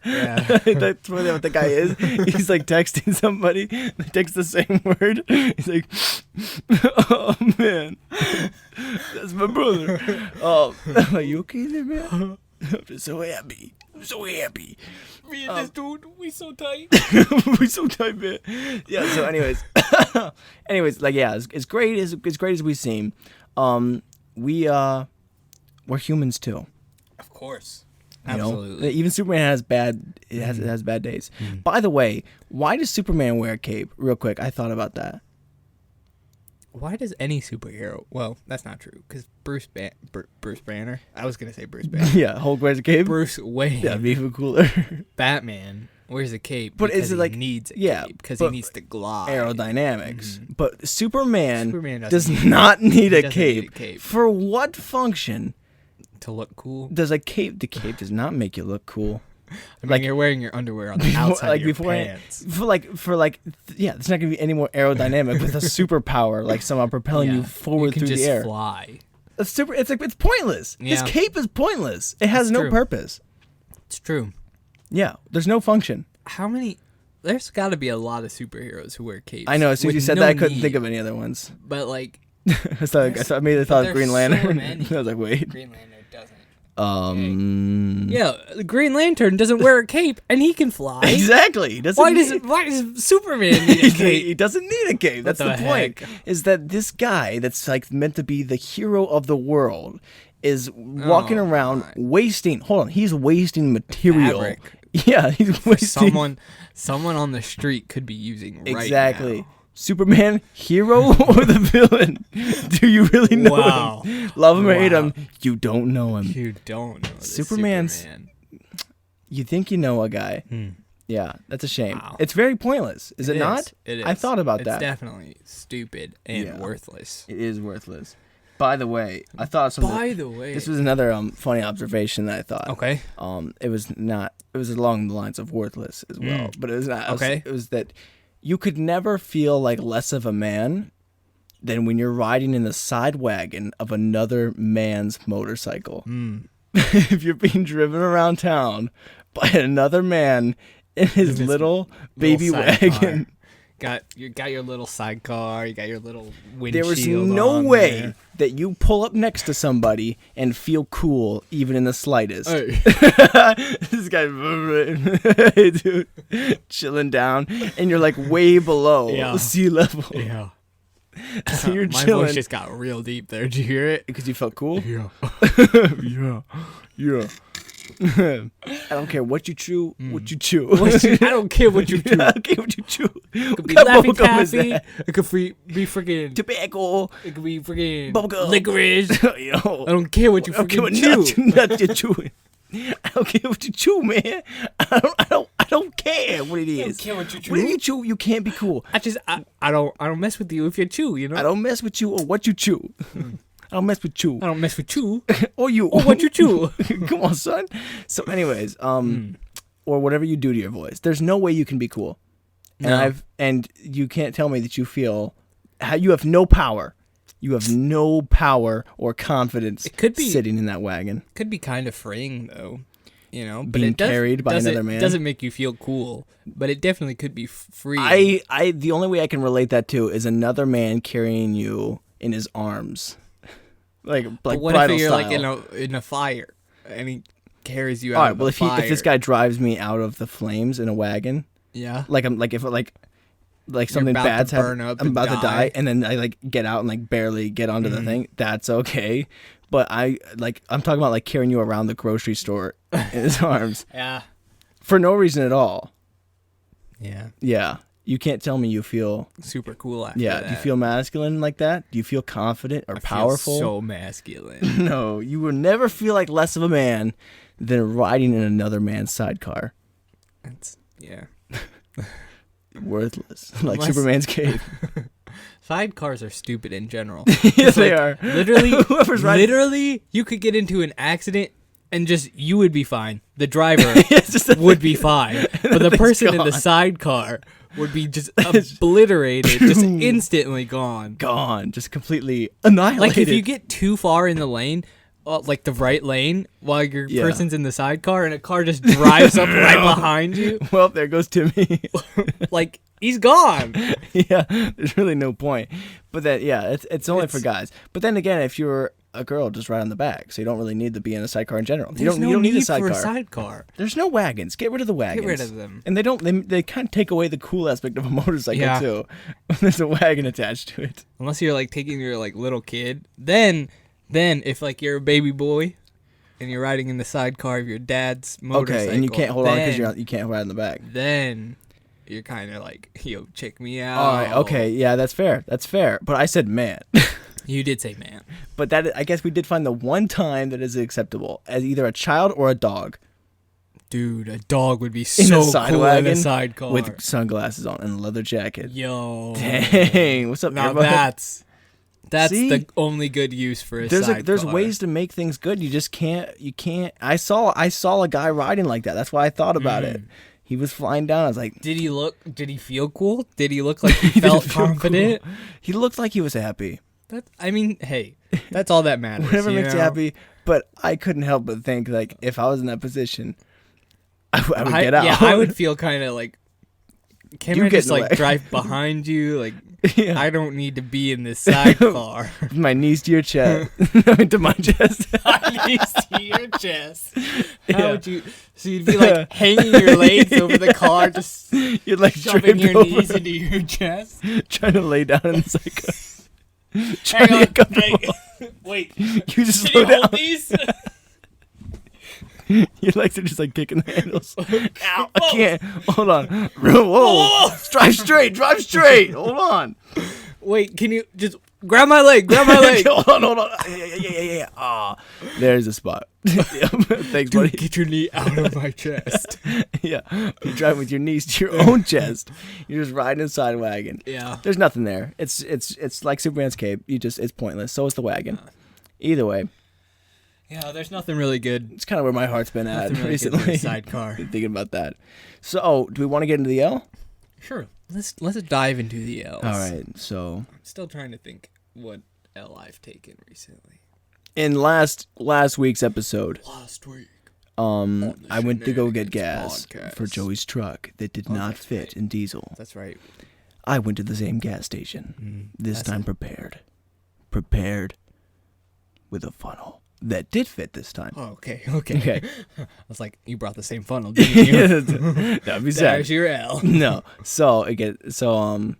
Speaker 2: Yeah.
Speaker 1: That's what the guy is. He's like texting somebody. They text the same word. He's like, "Oh man, that's my brother." Oh, are you okay there, man? I'm just so happy. I'm so happy.
Speaker 2: Me and this dude, we so tight.
Speaker 1: We're so tight, man. Yeah. So, anyways, like, yeah, as great as we seem, we're humans too.
Speaker 2: Of course.
Speaker 1: You know?
Speaker 2: Absolutely.
Speaker 1: Even Superman has bad days. By the way, why does Superman wear a cape? Real quick, I thought about that.
Speaker 2: Why does any superhero? Well, that's not true because Bruce Banner. I was gonna say Bruce Banner.
Speaker 1: Yeah, Hulk wears a cape.
Speaker 2: Bruce Wayne.
Speaker 1: That'd be even cooler.
Speaker 2: Batman wears a cape.
Speaker 1: But
Speaker 2: because
Speaker 1: is it like
Speaker 2: he needs a
Speaker 1: yeah?
Speaker 2: cape because
Speaker 1: but
Speaker 2: he needs to glide.
Speaker 1: Aerodynamics. But Superman does
Speaker 2: doesn't
Speaker 1: not need a
Speaker 2: doesn't need a
Speaker 1: cape.
Speaker 2: cape.
Speaker 1: For what function
Speaker 2: to look cool.
Speaker 1: does a cape? The cape does not make you look cool.
Speaker 2: I mean, you're wearing your underwear on the outside of your pants.
Speaker 1: Yeah, it's not gonna be any more aerodynamic with a superpower like somehow propelling you forward
Speaker 2: can
Speaker 1: through
Speaker 2: just
Speaker 1: the air.
Speaker 2: Fly.
Speaker 1: It's pointless.
Speaker 2: Yeah.
Speaker 1: This cape is pointless. It has
Speaker 2: It's
Speaker 1: no
Speaker 2: true.
Speaker 1: purpose.
Speaker 2: It's true.
Speaker 1: Yeah, there's no function.
Speaker 2: How many? There's got to be a lot of superheroes who wear capes.
Speaker 1: I know. As soon as
Speaker 2: with
Speaker 1: you said
Speaker 2: no
Speaker 1: that, I couldn't
Speaker 2: need.
Speaker 1: think of any other ones.
Speaker 2: But like,
Speaker 1: I immediately thought of
Speaker 2: there's
Speaker 1: Green
Speaker 2: so
Speaker 1: Lantern.
Speaker 2: many.
Speaker 1: I was like, wait.
Speaker 2: Green Lantern doesn't.
Speaker 1: Yeah.
Speaker 2: Yeah, the Green Lantern doesn't wear a cape and he can fly.
Speaker 1: Exactly. He doesn't
Speaker 2: Why
Speaker 1: need-
Speaker 2: does Superman need a cape?
Speaker 1: He doesn't need a cape. That's
Speaker 2: What
Speaker 1: the
Speaker 2: the
Speaker 1: point.
Speaker 2: heck?
Speaker 1: Is that this guy that's like meant to be the hero of the world is walking around
Speaker 2: my.
Speaker 1: wasting. Hold on, he's wasting material.
Speaker 2: Fabric.
Speaker 1: Yeah, he's wasting.
Speaker 2: Someone on the street could be using right
Speaker 1: Exactly.
Speaker 2: now.
Speaker 1: Superman, hero or the villain? Do you really know
Speaker 2: Wow.
Speaker 1: him? Love him or hate
Speaker 2: Wow.
Speaker 1: him, you don't know him.
Speaker 2: You don't know this
Speaker 1: Superman's-
Speaker 2: Superman.
Speaker 1: You think you know a guy. Yeah, that's a shame.
Speaker 2: Wow.
Speaker 1: It's very pointless, is it not?
Speaker 2: It is.
Speaker 1: I thought about
Speaker 2: it's
Speaker 1: that.
Speaker 2: definitely stupid and
Speaker 1: Yeah.
Speaker 2: worthless.
Speaker 1: It is worthless. By the way, I thought something.
Speaker 2: By the way,
Speaker 1: This was another funny observation that I thought.
Speaker 2: okay.
Speaker 1: It was along the lines of worthless as well, but it was not.
Speaker 2: Okay.
Speaker 1: It was that you could never feel like less of a man than when you're riding in the side wagon of another man's motorcycle. If you're being driven around town by another man in his little baby
Speaker 2: side
Speaker 1: wagon.
Speaker 2: You got your little sidecar. You got your little windshield.
Speaker 1: There was no way
Speaker 2: there.
Speaker 1: that you pull up next to somebody and feel cool, even in the slightest.
Speaker 2: Hey.
Speaker 1: This guy, dude, chilling down, and you're like way below sea level.
Speaker 2: Yeah.
Speaker 1: So you're
Speaker 2: My
Speaker 1: chilling.
Speaker 2: voice just got real deep there. Did you hear it?
Speaker 1: Because you felt cool?
Speaker 2: Yeah.
Speaker 1: Yeah. I don't care what you chew, what you chew.
Speaker 2: I don't care what you chew.
Speaker 1: I don't care what you chew.
Speaker 2: It could be
Speaker 1: What
Speaker 2: Laffy
Speaker 1: bubblegum is
Speaker 2: Taffy.
Speaker 1: that?
Speaker 2: It could be freaking.
Speaker 1: Tobacco.
Speaker 2: It could be freaking
Speaker 1: Bubblegum.
Speaker 2: licorice.
Speaker 1: Yo.
Speaker 2: I don't care what you
Speaker 1: I don't care what
Speaker 2: freaking chew.
Speaker 1: nuts you're chewing. I don't care what you chew, man. I don't care what it is.
Speaker 2: I don't care what you chew.
Speaker 1: What you chew, you can't be cool.
Speaker 2: I don't mess with you if you chew. You know.
Speaker 1: I don't mess with you or what you chew. I don't mess with you.
Speaker 2: I don't mess with you.
Speaker 1: Or you.
Speaker 2: Or what you chew.
Speaker 1: Come on, son. So, anyways, or whatever you do to your voice, there's no way you can be cool. And you can't tell me that you feel you have no power. You have no power or confidence.
Speaker 2: It could be
Speaker 1: sitting in that wagon.
Speaker 2: Could be kind of freeing though, you know. But
Speaker 1: Being carried by another man.
Speaker 2: Doesn't make you feel cool, but it definitely could be free.
Speaker 1: The only way I can relate that to is another man carrying you in his arms. Like
Speaker 2: but what
Speaker 1: bridal
Speaker 2: if you're
Speaker 1: style.
Speaker 2: like in a fire and he carries you out?
Speaker 1: All right,
Speaker 2: of
Speaker 1: well,
Speaker 2: the fire.
Speaker 1: if this guy drives me out of the flames in a wagon,
Speaker 2: yeah,
Speaker 1: like something
Speaker 2: about
Speaker 1: bad's
Speaker 2: to burn
Speaker 1: happening,
Speaker 2: up
Speaker 1: I'm
Speaker 2: and
Speaker 1: about to die,
Speaker 2: die.
Speaker 1: and then I like get out and like barely get onto the thing. That's okay, but I'm talking about like carrying you around the grocery store in his arms
Speaker 2: yeah,
Speaker 1: for no reason at all.
Speaker 2: yeah.
Speaker 1: Yeah, you can't tell me you feel.
Speaker 2: Super cool after
Speaker 1: Yeah,
Speaker 2: that.
Speaker 1: do you feel masculine like that? Do you feel confident or
Speaker 2: I feel
Speaker 1: powerful?
Speaker 2: so masculine.
Speaker 1: No, you will never feel like less of a man than riding in another man's sidecar.
Speaker 2: Yeah.
Speaker 1: Worthless, like
Speaker 2: Unless-
Speaker 1: Superman's cape.
Speaker 2: Sidecars are stupid in general.
Speaker 1: Yes, they are.
Speaker 2: Literally,
Speaker 1: Whoever's riding-
Speaker 2: literally, you could get into an accident and just you would be fine. The driver
Speaker 1: It's just a
Speaker 2: would
Speaker 1: thing.
Speaker 2: be fine, but the
Speaker 1: thing's
Speaker 2: person in the
Speaker 1: gone.
Speaker 2: sidecar would be just obliterated, just instantly gone.
Speaker 1: Gone, just completely annihilated.
Speaker 2: Like if you get too far in the lane, like the right lane, while your
Speaker 1: Yeah.
Speaker 2: person's in the sidecar, and a car just drives up right behind you,
Speaker 1: Well, there goes Timmy.
Speaker 2: like he's gone.
Speaker 1: Yeah, there's really no point. But that, yeah, it's only for guys. But then again, if you're a girl, just ride on the back, so you don't really need to be in a sidecar in general. You
Speaker 2: There's
Speaker 1: don't
Speaker 2: no
Speaker 1: need a
Speaker 2: need
Speaker 1: sidecar.
Speaker 2: for a sidecar.
Speaker 1: There's no wagons. Get rid of the wagons.
Speaker 2: Get rid of them.
Speaker 1: And they kind of take away the cool aspect of a motorcycle
Speaker 2: Yeah.
Speaker 1: too. There's a wagon attached to it.
Speaker 2: Unless you're like taking your like little kid, then if like you're a baby boy and you're riding in the sidecar of your dad's motorcycle,
Speaker 1: Okay, and you can't hold on because
Speaker 2: then-
Speaker 1: you can't ride in the back.
Speaker 2: Then you're kind of like, yo, check me out.
Speaker 1: All right, okay, yeah, that's fair. That's fair. But I said man.
Speaker 2: You did say man.
Speaker 1: But that, I guess we did find the one time that is acceptable as either a child or a dog
Speaker 2: Dude, a dog would be
Speaker 1: in
Speaker 2: so
Speaker 1: a side
Speaker 2: cool
Speaker 1: wagon
Speaker 2: in a sidecar.
Speaker 1: with sunglasses on and a leather jacket.
Speaker 2: Yo.
Speaker 1: Dang, what's up,
Speaker 2: Now
Speaker 1: everybody?
Speaker 2: that's
Speaker 1: See?
Speaker 2: the only good use for a sidecar.
Speaker 1: There's ways to make things good. You just can't. I saw a guy riding like that. That's why I thought about it. He was flying down. I was like,
Speaker 2: Did he feel cool? Did he look like he
Speaker 1: he
Speaker 2: felt
Speaker 1: didn't feel
Speaker 2: confident?
Speaker 1: cool. He looked like he was happy.
Speaker 2: I mean, hey, that's all that matters.
Speaker 1: Whatever makes you
Speaker 2: know?
Speaker 1: happy. But I couldn't help but think, like, if I was in that position, I would get out.
Speaker 2: Yeah, I would feel kind of like, can
Speaker 1: You
Speaker 2: I
Speaker 1: get
Speaker 2: just
Speaker 1: in the
Speaker 2: like
Speaker 1: way.
Speaker 2: drive behind you? Like,
Speaker 1: Yeah.
Speaker 2: I don't need to be in this sidecar.
Speaker 1: My knees to your chest. I mean, to my chest.
Speaker 2: My knees to your chest. How
Speaker 1: Yeah.
Speaker 2: would you? So you'd be like hanging your legs over the car, just
Speaker 1: You're like
Speaker 2: shoving
Speaker 1: draped
Speaker 2: your
Speaker 1: over,
Speaker 2: knees into your chest.
Speaker 1: trying to lay down in the cycle.
Speaker 2: Hang
Speaker 1: Trying to
Speaker 2: on,
Speaker 1: get comfortable.
Speaker 2: wait.
Speaker 1: You just
Speaker 2: Can
Speaker 1: slow
Speaker 2: you
Speaker 1: down.
Speaker 2: hold these?
Speaker 1: Your legs are just like kicking the handles. Ow, I
Speaker 2: Whoa.
Speaker 1: can't. Hold on. Whoa.
Speaker 2: whoa.
Speaker 1: Drive straight. Drive straight. Hold on.
Speaker 2: Wait, can you just grab my leg? Grab my leg.
Speaker 1: hold on. Yeah. Ah, there's a spot. Yeah. Thanks, buddy.
Speaker 2: Dude, get your knee out of my chest.
Speaker 1: Yeah. You're driving with your knees to your own chest. You're just riding inside a wagon.
Speaker 2: Yeah.
Speaker 1: There's nothing there. It's like Superman's cape. It's pointless. So is the wagon. Either way,
Speaker 2: Yeah, there's nothing really good.
Speaker 1: it's kind of where my heart's been at
Speaker 2: Nothing really good for a
Speaker 1: recently.
Speaker 2: sidecar.
Speaker 1: Been thinking about that. So, do we want to get into the L?
Speaker 2: Sure. Let's dive into the L's.
Speaker 1: All right. So,
Speaker 2: I'm still trying to think what L I've taken recently.
Speaker 1: in last week's episode,
Speaker 2: Last week.
Speaker 1: I went to go get gas
Speaker 2: Shenanigans podcast.
Speaker 1: for Joey's truck that did not fit in diesel.
Speaker 2: That's right.
Speaker 1: I went to the same gas station. This time prepared with a funnel that did fit this time.
Speaker 2: Oh, okay. I was like, you brought the same funnel, didn't you?
Speaker 1: That'd be sad.
Speaker 2: There's your L.
Speaker 1: No. So it gets in,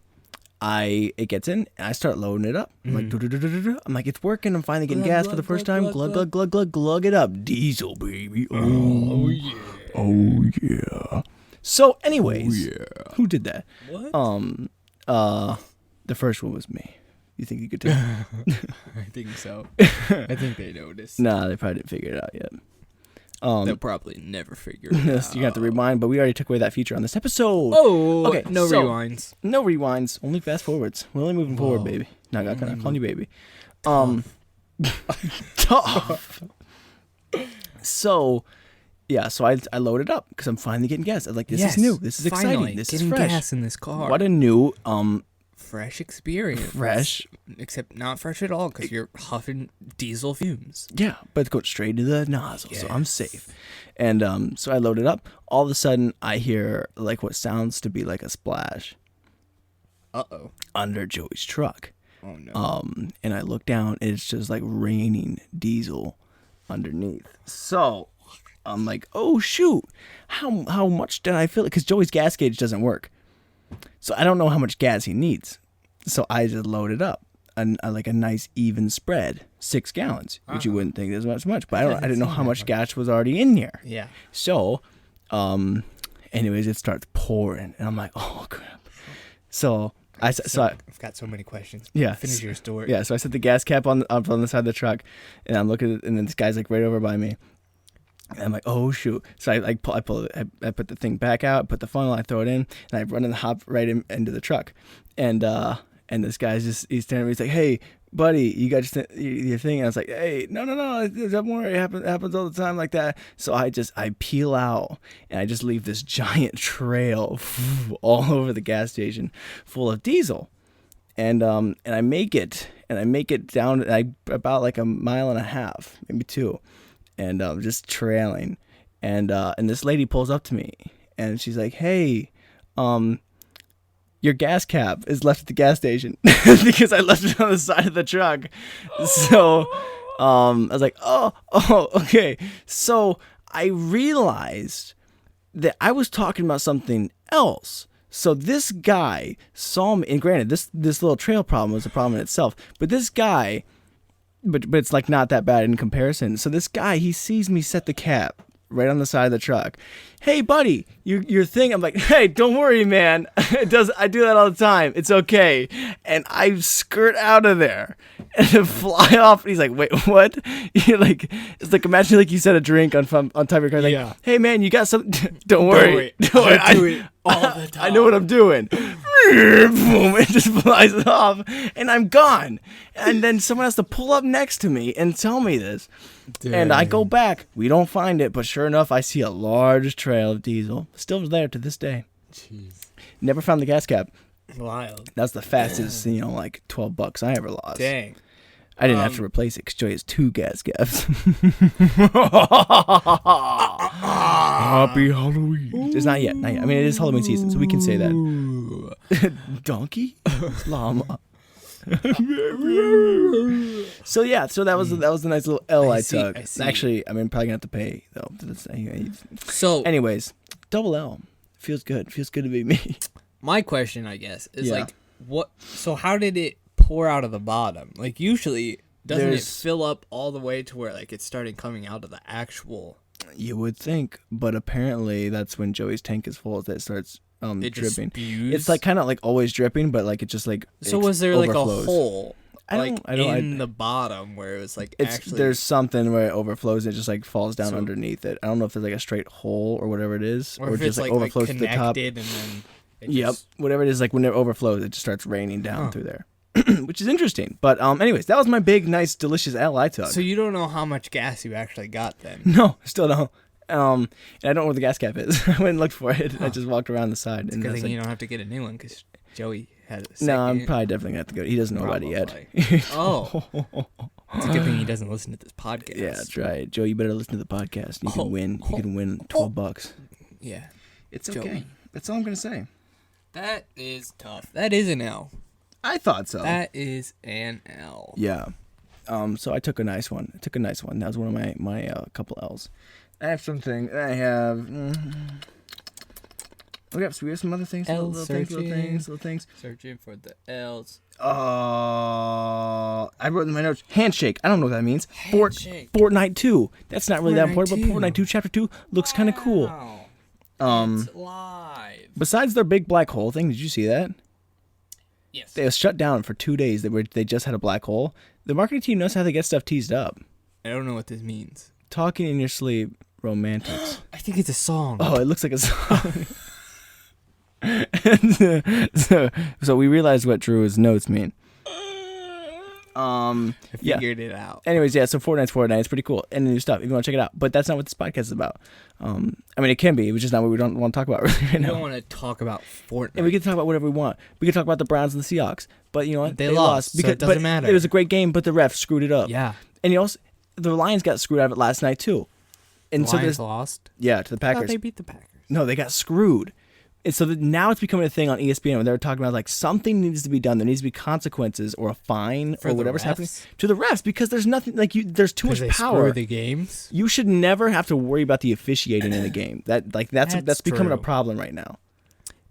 Speaker 1: and I start loading it up. I'm like, I'm like, it's working. I'm finally getting gas for the first time. Glug, glug, glug, glug it up. Diesel, baby. Oh yeah. Oh yeah. So, anyways, who did that?
Speaker 2: What?
Speaker 1: The first one was me. You think you could tell?
Speaker 2: I think so. I think they noticed.
Speaker 1: Nah, they probably didn't figure it out yet.
Speaker 2: They'll probably never figure it out.
Speaker 1: You're gonna have to rewind, but we already took away that feature on this episode.
Speaker 2: Oh, okay. No rewinds.
Speaker 1: No rewinds. Only fast forwards. We're only moving forward, baby. No, I'm not calling you baby. Tough. So, yeah. So I loaded up because I'm finally getting gas. I'm like, this is new. This is exciting. This is fresh.
Speaker 2: Getting gas in this car.
Speaker 1: What a new
Speaker 2: fresh experience.
Speaker 1: Fresh.
Speaker 2: Except not fresh at all because you're huffing diesel fumes.
Speaker 1: Yeah, but it's going straight to the nozzle, so I'm safe. And so I loaded up. All of a sudden, I hear like what sounds to be like a splash.
Speaker 2: Uh-oh.
Speaker 1: Under Joey's truck.
Speaker 2: Oh, no.
Speaker 1: And I look down, and it's just like raining diesel underneath. So I'm like, oh, shoot. How much did I fill it? Because Joey's gas gauge doesn't work. So I don't know how much gas he needs. So I just loaded up like a nice even spread, 6 gallons, which you wouldn't think is much. But I didn't know how much gas was already in here.
Speaker 2: Yeah.
Speaker 1: So, anyways, it starts pouring, and I'm like, oh crap. So I've
Speaker 2: got so many questions.
Speaker 1: Yeah.
Speaker 2: Finish your story.
Speaker 1: Yeah. So I set the gas cap up on the side of the truck, and I'm looking, and then this guy's like right over by me. And I'm like, oh shoot! So I put the thing back out, put the funnel, I throw it in, and I run and hop right into the truck, and this guy's he's standing there, he's like, hey buddy, you got your thing, and I was like, hey, no, don't worry, it happens all the time like that. So I peel out, and I just leave this giant trail all over the gas station full of diesel, and I make it down about like a mile and a half, maybe 2. And just trailing, and this lady pulls up to me, and she's like, "Hey, your gas cap is left at the gas station," because I left it on the side of the truck. So I was like, "Oh, okay." So I realized that I was talking about something else. So this guy saw me, and granted, this little trail problem was a problem in itself, but this guy. But it's like not that bad in comparison. So this guy, he sees me set the cap right on the side of the truck. Hey buddy, your thing. I'm like, hey, don't worry, man. I do that all the time. It's okay. And I skirt out of there and fly off. And he's like, wait, what? It's like imagine like you set a drink on top of your car. Like, yeah. Hey man, you got something? Don't worry.
Speaker 2: I do it all the time.
Speaker 1: I know what I'm doing. Boom, it just flies off, and I'm gone. And then someone has to pull up next to me and tell me this. Dang. And I go back. We don't find it, but sure enough, I see a large trail of diesel. Still there to this day.
Speaker 2: Jeez.
Speaker 1: Never found the gas cap.
Speaker 2: Wild.
Speaker 1: That's the fastest, like $12 I ever lost.
Speaker 2: Dang.
Speaker 1: I didn't have to replace it because Joey has 2 gas caps. Happy Halloween. It's not yet. I mean, it is Halloween season, so we can say that. Donkey? Llama. So that was a nice little L I took. I see. Actually, I'm probably gonna have to pay though.
Speaker 2: So,
Speaker 1: anyways, double L feels good. Feels good to be me.
Speaker 2: My question, I guess, is like, what? So how did it pour out of the bottom? Like usually, doesn't it fill up all the way to where like it's starting coming out of the actual? You
Speaker 1: would think, but apparently that's when Joey's tank is full that it starts dripping.
Speaker 2: Spews?
Speaker 1: It's like kind of like always dripping, but like it just like
Speaker 2: so was there
Speaker 1: overflows.
Speaker 2: Like a hole?
Speaker 1: In
Speaker 2: the bottom where it was like
Speaker 1: there's something where it overflows and it just like falls down underneath it. I don't know if there's like a straight hole or whatever it is,
Speaker 2: or if
Speaker 1: just
Speaker 2: it's like
Speaker 1: overflows to the top.
Speaker 2: And then
Speaker 1: whatever it is, like when it overflows, it just starts raining down through there, which is interesting. But anyways, that was my big, nice, delicious L I took.
Speaker 2: So you don't know how much gas you actually got then?
Speaker 1: No, still don't. And I don't know where the gas cap is. I went and looked for it. I just walked around the side.
Speaker 2: It's a good thing you don't have to get a new one because Joey had a second.
Speaker 1: No, I'm probably definitely going to have to go. He doesn't know about it yet.
Speaker 2: Oh. It's a good thing he doesn't listen to this podcast.
Speaker 1: Yeah, that's right. Joe, you better listen to the podcast. You can win $12.
Speaker 2: Yeah.
Speaker 1: It's okay. Joey. That's all I'm going to say.
Speaker 2: That is tough. That is an L.
Speaker 1: I thought so.
Speaker 2: That is an L.
Speaker 1: Yeah. So I took a nice one. That was one of my couple L's. I have something. I have. We have some other things. Little things.
Speaker 2: Searching for the L's.
Speaker 1: I wrote in my notes. Handshake. I don't know what that means.
Speaker 2: Handshake.
Speaker 1: Fortnite 2. That's not really that important, but
Speaker 2: 2.
Speaker 1: Fortnite 2 Chapter 2 looks kind of cool.
Speaker 2: It's live.
Speaker 1: Besides their big black hole thing, did you see that?
Speaker 2: Yes.
Speaker 1: They was shut down for 2 days. They just had a black hole. The marketing team knows how to get stuff teased up.
Speaker 2: I don't know what this means.
Speaker 1: Talking in your sleep, romantics.
Speaker 2: I think it's a song.
Speaker 1: Oh, it looks like a song. so we realized what Drew's notes mean.
Speaker 2: I figured it out.
Speaker 1: Anyways, yeah, so Fortnite. It's pretty cool. And new stuff, if you want to check it out. But that's not what this podcast is about. I mean, it can be. It was just not what we don't want to talk about right now.
Speaker 2: We don't want to talk about Fortnite.
Speaker 1: And we can talk about whatever we want. We can talk about the Browns and the Seahawks. But you know what?
Speaker 2: They lost, so it doesn't matter.
Speaker 1: It was a great game, but the refs screwed it up.
Speaker 2: Yeah.
Speaker 1: And the Lions got screwed out of it last night, too. And
Speaker 2: the Lions lost?
Speaker 1: Yeah, to the Packers.
Speaker 2: I thought they beat the Packers.
Speaker 1: No, they got screwed. And so now it's becoming a thing on ESPN when they're talking about like something needs to be done. There needs to be consequences or a fine or whatever's happening to the refs because there's nothing like there's too much power.
Speaker 2: Screw the games.
Speaker 1: You should never have to worry about the officiating in a game. That's becoming a problem right now.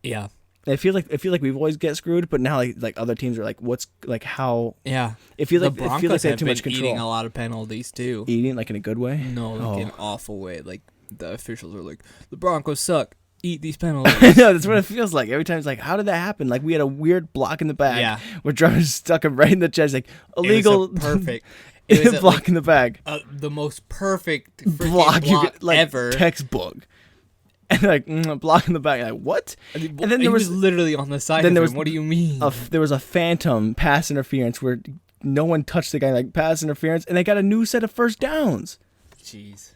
Speaker 2: Yeah.
Speaker 1: I feel like we've always get screwed, but now like other teams are like, what's like how?
Speaker 2: Yeah.
Speaker 1: It feels like
Speaker 2: they have too much control. Eating a lot of penalties too.
Speaker 1: Eating like in a good way?
Speaker 2: No, like in an awful way. Like the officials are like, the Broncos suck. Eat these penalties.
Speaker 1: I know, that's what it feels like. Every time it's like, how did that happen? Like we had a weird block in the back.
Speaker 2: Yeah.
Speaker 1: Where Drummond stuck him right in the chest, like illegal.
Speaker 2: Perfect.
Speaker 1: It was block in the bag.
Speaker 2: The most perfect
Speaker 1: block you could, like,
Speaker 2: ever.
Speaker 1: Textbook. And like block in the back. Like what?
Speaker 2: And then there was literally on the side. Then there was. What do you mean?
Speaker 1: There was a phantom pass interference where no one touched the guy. Like pass interference, and they got a new set of first downs.
Speaker 2: Jeez.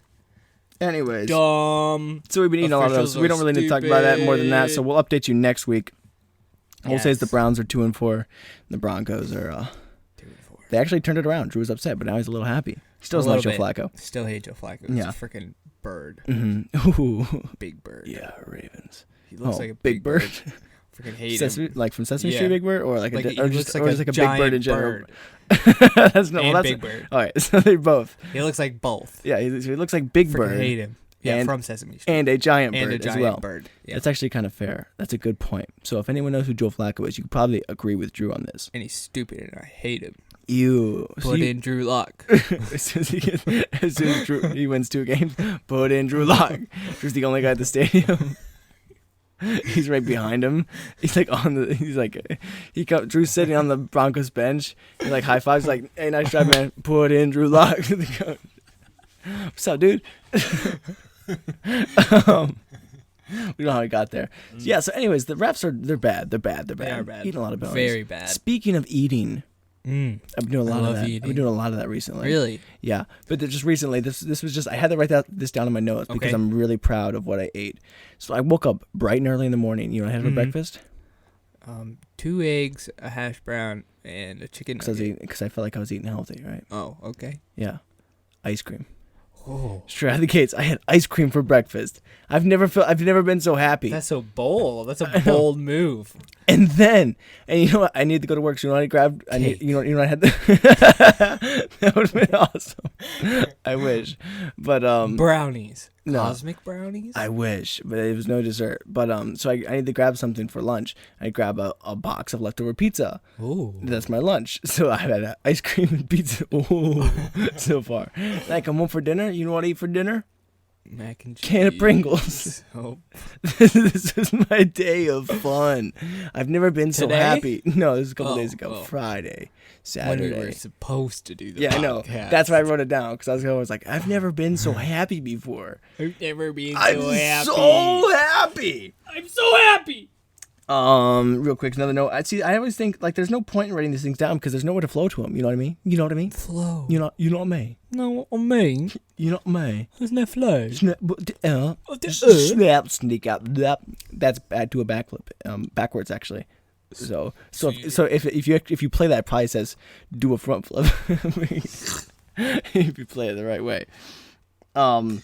Speaker 1: Anyways,
Speaker 2: dumb.
Speaker 1: So we've been eating a lot of those. So we don't really need to talk about that more than that. So we'll update you next week. We'll say the Browns are 2-4. The Broncos are 2-4. They actually turned it around. Drew was upset, but now he's a little happy. Still doesn't like Joe Flacco.
Speaker 2: Still hate Joe Flacco. He's a freaking bird.
Speaker 1: Mm-hmm. Ooh.
Speaker 2: Big bird.
Speaker 1: Yeah, Ravens.
Speaker 2: He looks like a big bird. Freaking hate him.
Speaker 1: Like from Sesame Street, Big Bird, or just like a big bird in general.
Speaker 2: Big Bird.
Speaker 1: All right, so they're both.
Speaker 2: He looks like both.
Speaker 1: Yeah, he looks like Big Bird.
Speaker 2: Hate him. Yeah, from Sesame Street.
Speaker 1: And a giant bird as well.
Speaker 2: Bird. Yeah.
Speaker 1: That's actually kind of fair. That's a good point. So if anyone knows who Joe Flacco is, you could probably agree with Drew on this.
Speaker 2: And he's stupid, and I hate him.
Speaker 1: Put
Speaker 2: in Drew Lock.
Speaker 1: As soon as Drew, he wins 2 games, put in Drew Lock. Drew's the only guy at the stadium. He's right behind him. He's like Drew's sitting on the Broncos bench. He like high fives, like, hey, nice job, man. Put in Drew Lock. What's up, dude? We don't know how he got there. Yeah. So, anyways, the refs they're bad. They're bad.
Speaker 2: They are bad.
Speaker 1: Eating a lot of penalties.
Speaker 2: Very bad.
Speaker 1: Speaking of eating. I've been doing a lot of that.
Speaker 2: Eating.
Speaker 1: I've been doing a lot of that recently.
Speaker 2: Really?
Speaker 1: Yeah, but just recently, this was just I had to write this down in my notes because I'm really proud of what I ate. So I woke up bright and early in the morning. You know what I had for breakfast?
Speaker 2: 2 eggs, a hash brown, and a chicken nugget.
Speaker 1: Because I felt like I was eating healthy, right?
Speaker 2: Oh, okay.
Speaker 1: Yeah, ice cream.
Speaker 2: Oh.
Speaker 1: Straight out of the gates, I had ice cream for breakfast. I've never been so happy.
Speaker 2: That's so bold. That's a bold move.
Speaker 1: And you know what? I need to go to work. So you know what I grabbed? You know what I had? That would have been awesome. I wish, but
Speaker 2: brownies.
Speaker 1: No.
Speaker 2: Cosmic brownies?
Speaker 1: I wish, but it was no dessert. But so I need to grab something for lunch. I grab a box of leftover pizza.
Speaker 2: Ooh.
Speaker 1: That's my lunch. So I had ice cream and pizza. Ooh, so far. And I come home for dinner. You know what I eat for dinner?
Speaker 2: Mac and cheese.
Speaker 1: Can of Pringles.
Speaker 2: Oh.
Speaker 1: This is my day of fun. I've never been so happy. No, this was a couple days ago. Friday, Saturday.
Speaker 2: When we were supposed to do the
Speaker 1: podcast.
Speaker 2: I
Speaker 1: know. That's why I wrote it down because I was always like, I've never been so happy before.
Speaker 2: I've never been so
Speaker 1: happy.
Speaker 2: I'm so happy.
Speaker 1: Real quick, another note. I always think like there's no point in writing these things down because there's nowhere to flow to them. You know what I mean?
Speaker 2: Flow.
Speaker 1: You know what I mean?
Speaker 2: No, what I mean?
Speaker 1: You know what I mean?
Speaker 2: There's no flow.
Speaker 1: Snap, sneak out. That's bad to a backflip. Backwards actually. So if you play that, it probably says do a front flip. If you play it the right way.
Speaker 2: Wow.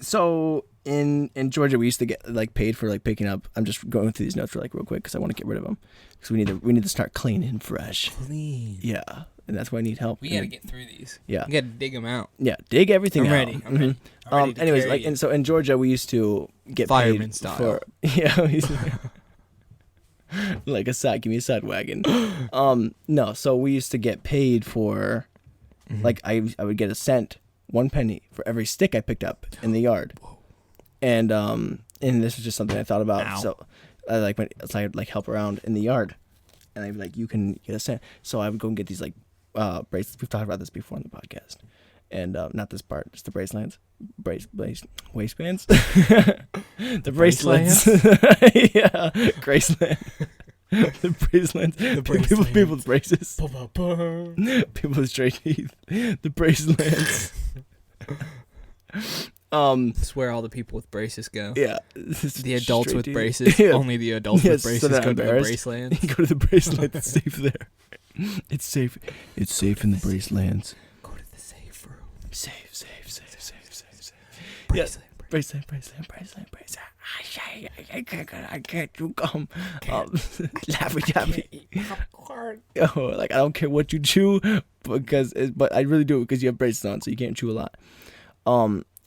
Speaker 1: So in Georgia, we used to get like paid for like picking up. I'm just going through these notes real quick because I want to get rid of them because we need to start clean and fresh.
Speaker 2: Clean.
Speaker 1: Yeah, and that's why I need help.
Speaker 2: We gotta get through these.
Speaker 1: Yeah,
Speaker 2: we gotta dig them out.
Speaker 1: Yeah, dig everything
Speaker 2: I'm
Speaker 1: out.
Speaker 2: ready. I'm ready. I'm ready to
Speaker 1: anyways,
Speaker 2: carry
Speaker 1: like, and so in Georgia, we used to get
Speaker 2: fireman
Speaker 1: paid
Speaker 2: style.
Speaker 1: for like a side. Give me a side wagon. No, so we used to get paid for like I would get a cent, 1 penny for every stick I picked up in the yard.
Speaker 2: Whoa.
Speaker 1: And this was just something I thought about.
Speaker 2: Ow.
Speaker 1: So I I'd like help around in the yard, and I'd be like, you can get a cent. So I would go and get these like bracelets. We've talked about this before on the podcast, and not this part, just the waistbands. The bracelets. Yeah, Graceland. The bracelets. People with braces. People with straight teeth. The bracelets.
Speaker 2: That's where all the people with braces go.
Speaker 1: Yeah.
Speaker 2: The adults with
Speaker 1: teeth.
Speaker 2: braces.
Speaker 1: Yeah.
Speaker 2: Only the adults with braces go to the Bracelands.
Speaker 1: You go to the Bracelands. It's safe there. It's safe. It's safe in the Bracelands.
Speaker 2: Go to the safe room.
Speaker 1: Safe.
Speaker 2: Braceland.
Speaker 1: Braceland. I can't do gum. Laffy Taffy. Oh, like I don't care what you chew, but I really do because you have braces on, so you can't chew a lot.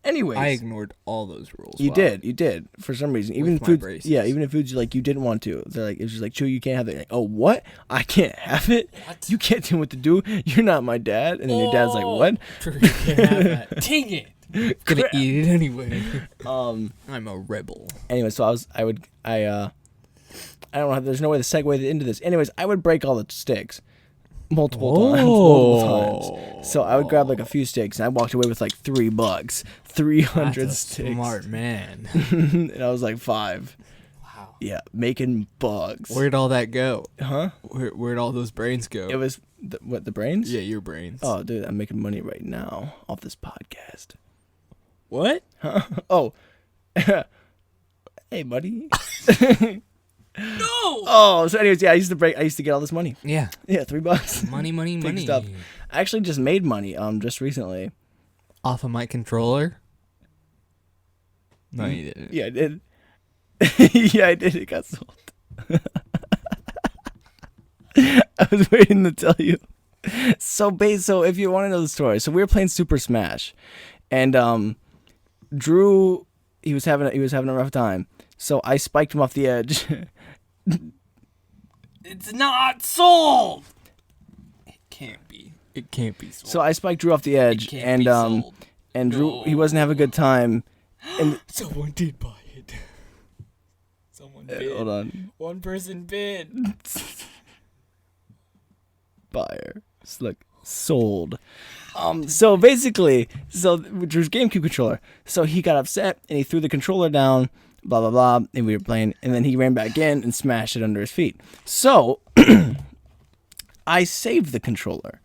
Speaker 1: Anyways,
Speaker 2: I ignored all those rules.
Speaker 1: You did for some reason. Even foods, even in foods you didn't want to. They're like, it's just like, chew, you can't have it. Like, oh, what? I can't have it.
Speaker 2: What?
Speaker 1: You can't tell me what to do. You're not my dad. And then your dad's like, what?
Speaker 2: True, you can't have that. Dang it. Gonna eat it anyway. I'm a rebel.
Speaker 1: Anyway, so I don't know. There's no way to segue into this. Anyways, I would break all the sticks. Multiple times. So I would grab like a few sticks, and I walked away with like $3, 300 sticks.
Speaker 2: Smart man.
Speaker 1: And I was like 5.
Speaker 2: Wow.
Speaker 1: Yeah, making bugs.
Speaker 2: Where'd all that go?
Speaker 1: Huh?
Speaker 2: Where'd all those brains go?
Speaker 1: It was the brains?
Speaker 2: Yeah, your brains.
Speaker 1: Oh, dude, I'm making money right now off this podcast.
Speaker 2: What?
Speaker 1: Huh? Oh, hey, buddy.
Speaker 2: No.
Speaker 1: Oh, so anyways, yeah, I used to get all this money.
Speaker 2: Yeah.
Speaker 1: Yeah, $3.
Speaker 2: Money.
Speaker 1: Stuff. I actually just made money just recently.
Speaker 2: Off of my controller? No, you didn't.
Speaker 1: Yeah, I did. Yeah, I did. It got sold. I was waiting to tell you. So if you want to know the story, so we were playing Super Smash, and Drew, he was having a rough time. So I spiked him off the edge.
Speaker 2: It's not sold. It can't be sold.
Speaker 1: So I spiked Drew off the edge, and Drew, he wasn't having a good time. And
Speaker 2: someone did buy it. Someone bid.
Speaker 1: Hold on.
Speaker 2: One person bid.
Speaker 1: Buyer. It's like sold. So basically, Drew's GameCube controller. So he got upset and he threw the controller down. Blah blah blah. And we were playing, and then he ran back in and smashed it under his feet. So I saved the controller.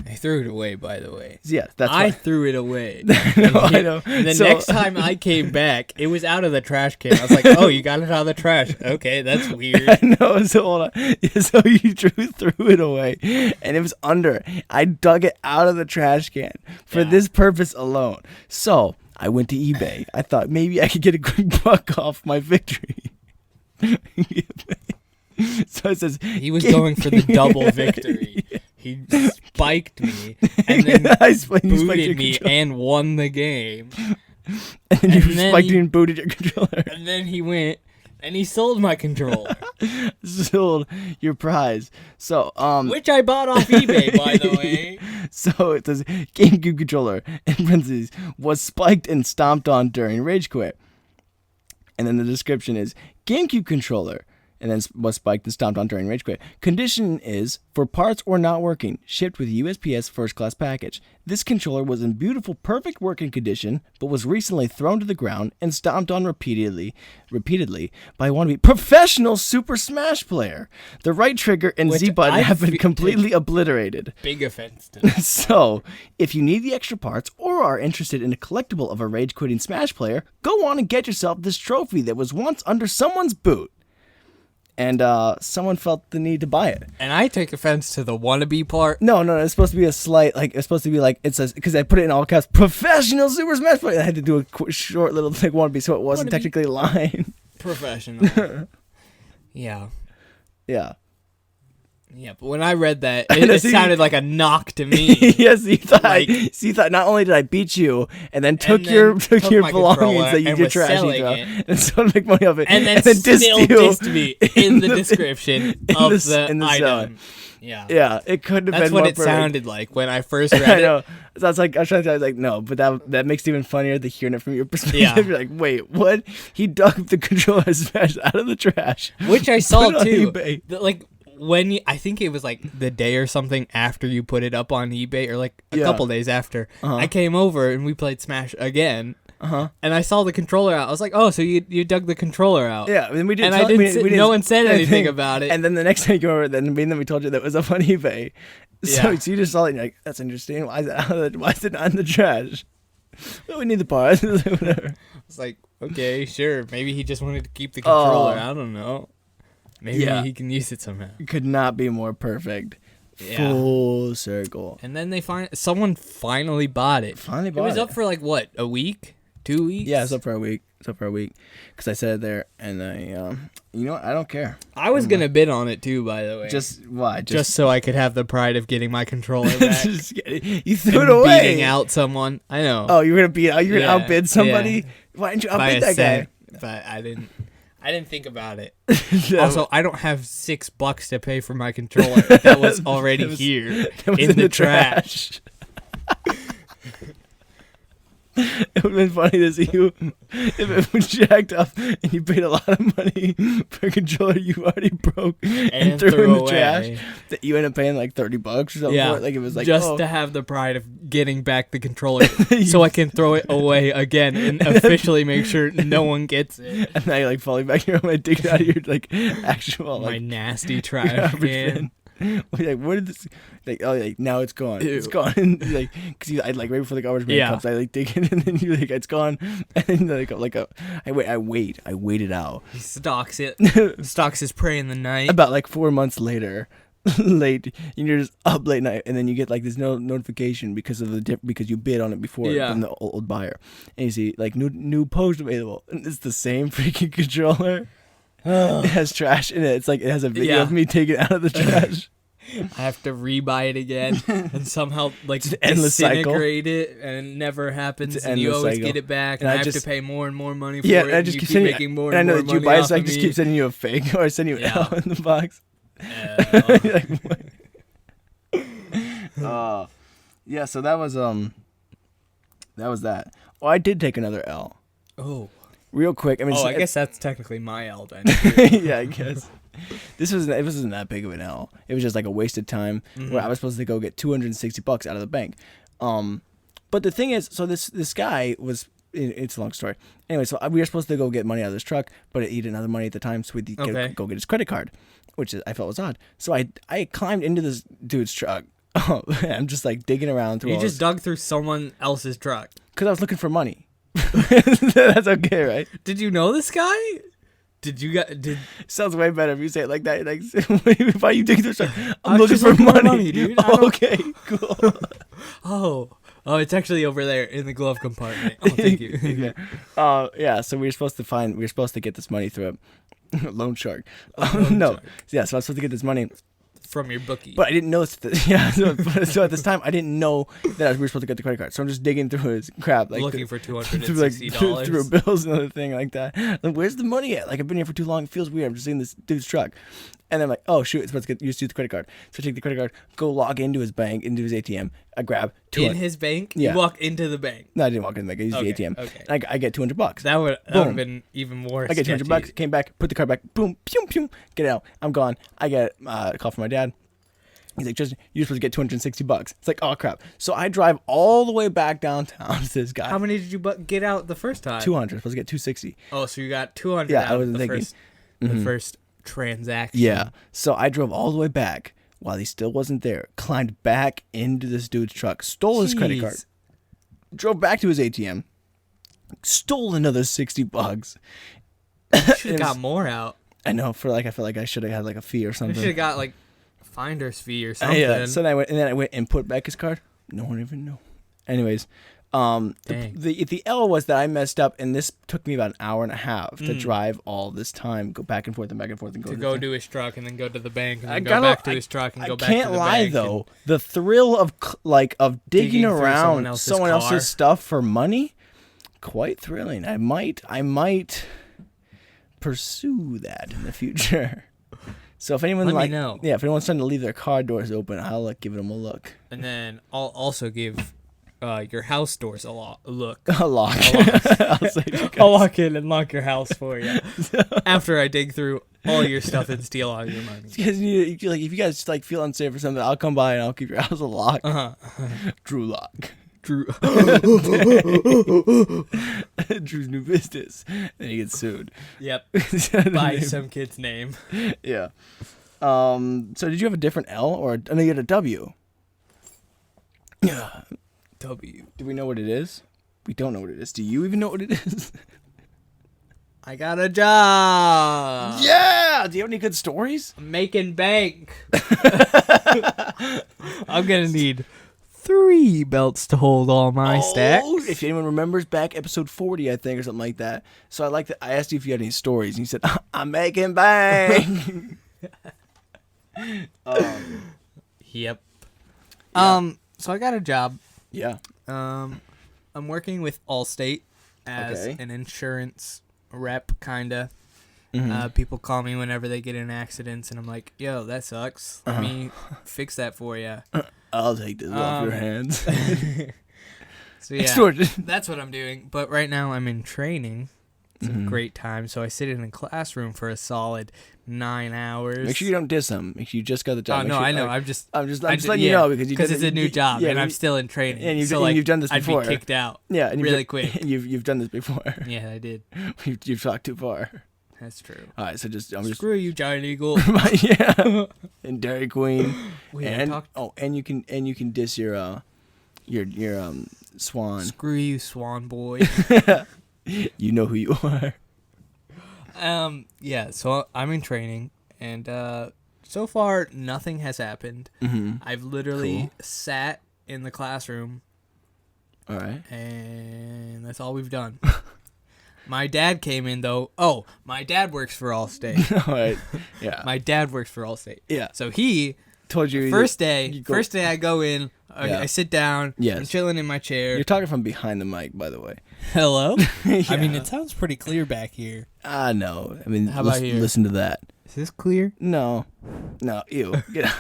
Speaker 2: I threw it away, by the way.
Speaker 1: Yeah, that's
Speaker 2: I threw it away.
Speaker 1: No, I know.
Speaker 2: The next time I came back, it was out of the trash can. I was like, "Oh, you got it out of the trash? Okay, that's weird."
Speaker 1: I know. So hold on. Yeah, so Drew threw it away, and it was under. I dug it out of the trash can for this purpose alone. So I went to eBay. I thought maybe I could get a quick buck off my victory. So it says
Speaker 2: he was going for the double victory. He spiked me and then booted me and won the game.
Speaker 1: And then you spiked me and booted your controller.
Speaker 2: And then he went and he sold my controller.
Speaker 1: Sold your prize. So
Speaker 2: which I bought off eBay, by the way.
Speaker 1: So it says GameCube controller in parentheses was spiked and stomped on during Rage Quit. And then the description is GameCube controller. And then was spiked and stomped on during Rage Quit. Condition is for parts or not working, shipped with USPS first class package. This controller was in beautiful, perfect working condition, but was recently thrown to the ground and stomped on repeatedly by a wannabe professional Super Smash player. The right trigger and Z button have been completely obliterated.
Speaker 2: Big offense to that.
Speaker 1: So, if you need the extra parts or are interested in a collectible of a rage quitting Smash player, go on and get yourself this trophy that was once under someone's boot. And someone felt the need to buy it.
Speaker 2: And I take offense to the wannabe part.
Speaker 1: No, it's supposed to be a slight, like, it's supposed to be like, it says, because I put it in all caps, professional Super Smash Bros. I had to do a short little thing wannabe, so it wasn't technically a line.
Speaker 2: Professional. Yeah.
Speaker 1: Yeah.
Speaker 2: Yeah, but when I read that, it sounded like a knock to me.
Speaker 1: Yes, you thought not only did I beat you, and then took your belongings that you did trash and so to make money off it,
Speaker 2: and then still dissed me in the description of the item. Yeah.
Speaker 1: Yeah, it couldn't have been more perfect.
Speaker 2: That's what it sounded like when I first read it.
Speaker 1: I know. So I was trying to tell you, no, but that makes it even funnier to hearing it from your perspective. Yeah. You're like, wait, what? He dug the controller Smash out of the trash.
Speaker 2: Which I saw too. I think it was like the day or something after you put it up on eBay, or like a couple days after, I came over and we played Smash again. And I saw the controller out. I was like, "Oh, so you dug the controller out?"
Speaker 1: Yeah, and we did.
Speaker 2: And no one said anything about it.
Speaker 1: And then the next time you go over, then we told you that it was up on eBay. So you just saw it and you're like, "That's interesting. Why is it not in the trash?" Well, we need the part. Whatever.
Speaker 2: It's like, okay, sure. Maybe he just wanted to keep the controller. I don't know. Maybe he can use it somehow.
Speaker 1: Could not be more perfect. Yeah. Full circle.
Speaker 2: And then someone finally bought it. It was up for like what, a week? 2 weeks?
Speaker 1: Yeah, it's up for a week. Because I said it there, and you know what? I don't care.
Speaker 2: I was gonna bid on it too, by the way.
Speaker 1: Just
Speaker 2: so I could have the pride of getting my controller back.
Speaker 1: You threw it away.
Speaker 2: Beating out someone. I know.
Speaker 1: Oh, you're gonna outbid somebody? Yeah. Why didn't you outbid that guy?
Speaker 2: But I didn't think about it. Also, I don't have $6 to pay for my controller. That was already here in the trash.
Speaker 1: It would have been funny to see you if it was jacked up and you paid a lot of money for a controller you already broke and threw in the trash. That you ended up paying like $30 or something for it. Like it was like
Speaker 2: just to have the pride of getting back the controller so I can throw it away again and officially make sure no one gets it.
Speaker 1: And now you're like falling back here and dig it out of your like actual
Speaker 2: my nasty trash can.
Speaker 1: Like, where did this? Like, oh, like now it's gone. Ew. It's gone. Like, cause I like right before the garbage man comes, I like dig in, and then you like it's gone, and then I wait it out.
Speaker 2: He stalks his prey in the night.
Speaker 1: About like 4 months later, you're just up late night, and then you get like this notification because of because you bid on it before from the old buyer, and you see like new post available, and it's the same freaking controller. It has trash in it. It's like it has a video of me taking it out of the trash.
Speaker 2: I have to rebuy it again and somehow like disintegrate it, and it never happens. And you always get it back, and I have to pay more and more money for it.
Speaker 1: And I just keep making more and more money. I know that you buy it, so I just keep sending you a fake, or I send you an L in the box. Yeah. So that was that. Oh, I did take another L.
Speaker 2: Oh.
Speaker 1: Real quick. I mean,
Speaker 2: I guess that's technically my L then.
Speaker 1: Yeah, I guess. It wasn't that big of an L. It was just like a wasted time where I was supposed to go get $260 out of the bank. But the thing is, so this guy was. It's a long story. Anyway, so we were supposed to go get money out of this truck, but he didn't have the money at the time, so we'd go get his credit card, which I felt was odd. So I climbed into this dude's truck. Oh, I'm just like digging around through.
Speaker 2: You just dug through someone else's truck
Speaker 1: because I was looking for money. That's okay, right?
Speaker 2: Did you know this guy?
Speaker 1: Sounds way better if you say it like that. Like, why you digging through truck? I'm looking for money, dude. Oh, okay, cool.
Speaker 2: Oh, it's actually over there in the glove compartment. Oh, thank you.
Speaker 1: Yeah. So we were supposed to get this money through a loan shark.
Speaker 2: Shark.
Speaker 1: Yeah. So I was supposed to get this money
Speaker 2: from your bookie.
Speaker 1: But I didn't know. So at this time, I didn't know that we were supposed to get the credit card. So I'm just digging through his crap, like
Speaker 2: looking for $260
Speaker 1: through bills and other thing like that. Like, where's the money at? Like, I've been here for too long. It feels weird. I'm just in this dude's truck. And I'm like, oh shoot, it's supposed to get used to the credit card. So I take the credit card, go log into his bank, into his ATM. I grab
Speaker 2: in his bank.
Speaker 1: Yeah.
Speaker 2: You walk into the bank.
Speaker 1: No, I didn't walk in the bank. I used the ATM.
Speaker 2: Okay.
Speaker 1: And I get $200.
Speaker 2: That would have been even more.
Speaker 1: I get $200. Came back, put the card back. Boom, pew, pew. Get it out. I'm gone. I get a call from my dad. He's like, Tristan, you're supposed to get $260. It's like, oh crap. So I drive all the way back downtown to this guy.
Speaker 2: How many did you get out the first time?
Speaker 1: 200. Supposed to get 260.
Speaker 2: Oh, so you got 200.
Speaker 1: Yeah, I wasn't thinking.
Speaker 2: The first transaction.
Speaker 1: Yeah. So I drove all the way back while he still wasn't there. Climbed back into this dude's truck. Stole his credit card. Drove back to his ATM. Stole another $60.
Speaker 2: You should have got more out.
Speaker 1: I know. I feel like I should have had like a fee or
Speaker 2: I
Speaker 1: something.
Speaker 2: should have got like finder's fee or something.
Speaker 1: Yeah. So then I went and put back his card. No one even knew. Anyways, the L was that I messed up, and this took me about an hour and a half to drive all this time, go back and forth and back and forth and go
Speaker 2: to do his truck and then go to the bank and then go back to his truck and go back to the bank. I can't lie
Speaker 1: though, the thrill of digging around someone else's stuff for money, quite thrilling. I might pursue that in the future. So if anyone if anyone's trying to leave their car doors open, I'll give them a look.
Speaker 2: And then I'll also give your house doors a lock.
Speaker 1: A lock.
Speaker 2: I'll walk in and lock your house for you after I dig through all your stuff and steal all your money.
Speaker 1: Because if you guys feel unsafe or something, I'll come by and I'll keep your house a lock. Drew lock. Drew's new business. Then he gets sued.
Speaker 2: Yep. By some kid's name.
Speaker 1: Yeah. So did you have a different L or no? You had a W. Yeah.
Speaker 2: W.
Speaker 1: Do we know what it is? We don't know what it is. Do you even know what it is?
Speaker 2: I got a job.
Speaker 1: Yeah. Do you have any good stories?
Speaker 2: I'm making bank. I'm gonna need 3 belts to hold all my stacks.
Speaker 1: If anyone remembers back episode 40, I think, or something like that. So I asked you if you had any stories, and you said, I'm making bank.
Speaker 2: Yep. So I got a job.
Speaker 1: Yeah.
Speaker 2: I'm working with Allstate as an insurance rep, kinda. Mm-hmm. People call me whenever they get in accidents, and I'm like, yo, that sucks. Let me fix that for you.
Speaker 1: I'll take this off your hands.
Speaker 2: So yeah, that's what I'm doing. But right now I'm in training. It's a great time. So I sit in a classroom for a solid 9 hours.
Speaker 1: Make sure you don't diss them. Make sure you just got the job.
Speaker 2: Oh, no, I know. I'm just
Speaker 1: letting you know because
Speaker 2: it's a new job and I'm still in training.
Speaker 1: And you've done this before.
Speaker 2: I'd be kicked out.
Speaker 1: Yeah, and
Speaker 2: really quick.
Speaker 1: You've done this before.
Speaker 2: Yeah, I did.
Speaker 1: You've talked too far.
Speaker 2: That's true.
Speaker 1: All right, so
Speaker 2: screw you, Giant Eagle.
Speaker 1: Yeah, and Dairy Queen.
Speaker 2: And
Speaker 1: you can diss your Swan.
Speaker 2: Screw you, Swan boy.
Speaker 1: You know who you are.
Speaker 2: Yeah. So I'm in training, and so far nothing has happened. Mm-hmm. I've literally sat in the classroom.
Speaker 1: All right.
Speaker 2: And that's all we've done. My dad came in though. Oh, my dad works for Allstate.
Speaker 1: All right. Yeah.
Speaker 2: My dad works for Allstate.
Speaker 1: Yeah.
Speaker 2: So he
Speaker 1: told you
Speaker 2: first day I go in. I sit down.
Speaker 1: Yes.
Speaker 2: I'm chilling in my chair.
Speaker 1: You're talking from behind the mic, by the way.
Speaker 2: Hello.
Speaker 1: Yeah.
Speaker 2: I mean, it sounds pretty clear back here.
Speaker 1: No. I mean,
Speaker 2: how about here?
Speaker 1: Listen to that.
Speaker 2: Is this clear?
Speaker 1: No. Ew. Get out.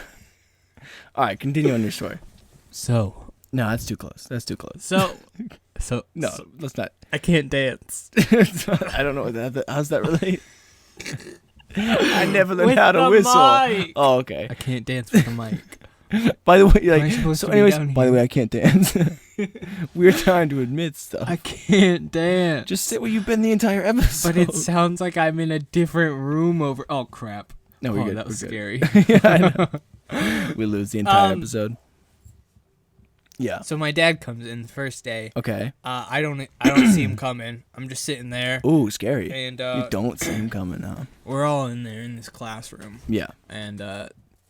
Speaker 1: All right. Continue on your story.
Speaker 2: So.
Speaker 1: No, that's too close.
Speaker 2: So
Speaker 1: no, let's not.
Speaker 2: I can't dance.
Speaker 1: I don't know what that. How's that relate? I never learned how to whistle.
Speaker 2: Mic.
Speaker 1: Oh, okay.
Speaker 2: I can't dance with the mic.
Speaker 1: By the way, by the way, I can't dance. We're trying to admit stuff.
Speaker 2: I can't dance.
Speaker 1: Just sit where you've been the entire episode.
Speaker 2: But it sounds like I'm in a different room over. Oh crap!
Speaker 1: No, we're good.
Speaker 2: That was scary.
Speaker 1: Yeah, I know. We lose the entire episode. Yeah.
Speaker 2: So my dad comes in the first day.
Speaker 1: Okay.
Speaker 2: I don't see him coming. I'm just sitting there.
Speaker 1: Ooh, scary.
Speaker 2: And
Speaker 1: you don't see him coming, huh?
Speaker 2: We're all in there in this classroom.
Speaker 1: Yeah.
Speaker 2: And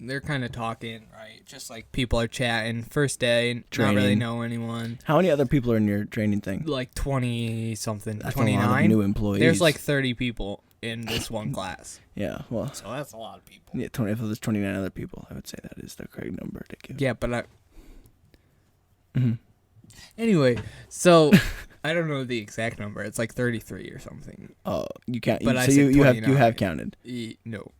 Speaker 2: they're kind of talking, right? Just like people are chatting. First day, not really know anyone.
Speaker 1: How many other people are in your training thing?
Speaker 2: Like 20 something.
Speaker 1: That's
Speaker 2: 29
Speaker 1: a lot of new employees.
Speaker 2: There's like 30 people in this one class.
Speaker 1: Yeah, well.
Speaker 2: So that's a lot of people.
Speaker 1: Yeah, if there's 29 other people, I would say that is the correct number to give.
Speaker 2: Yeah, but Anyway, so I don't know the exact number. It's like 33 or something.
Speaker 1: Oh, you can't.
Speaker 2: But
Speaker 1: so you have counted.
Speaker 2: No.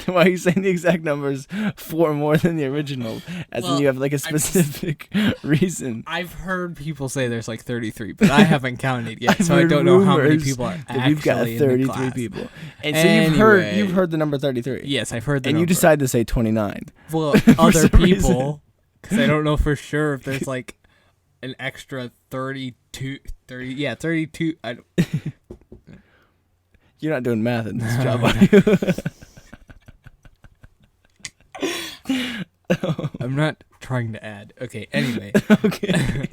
Speaker 1: Why are you saying the exact numbers 4 more than the original? As in you have like a specific reason.
Speaker 2: I've heard people say there's like 33, but I haven't counted yet, so I don't know how many people are actually
Speaker 1: we've got 33
Speaker 2: in the class.
Speaker 1: people. And so you've heard the number 33.
Speaker 2: Yes, I've heard the
Speaker 1: number. And you decided to say 29.
Speaker 2: Well, other people, because I don't know for sure if there's like an extra 32. I don't.
Speaker 1: You're not doing math in this job, are you?
Speaker 2: I'm not trying to add. Okay, anyway.
Speaker 1: Okay.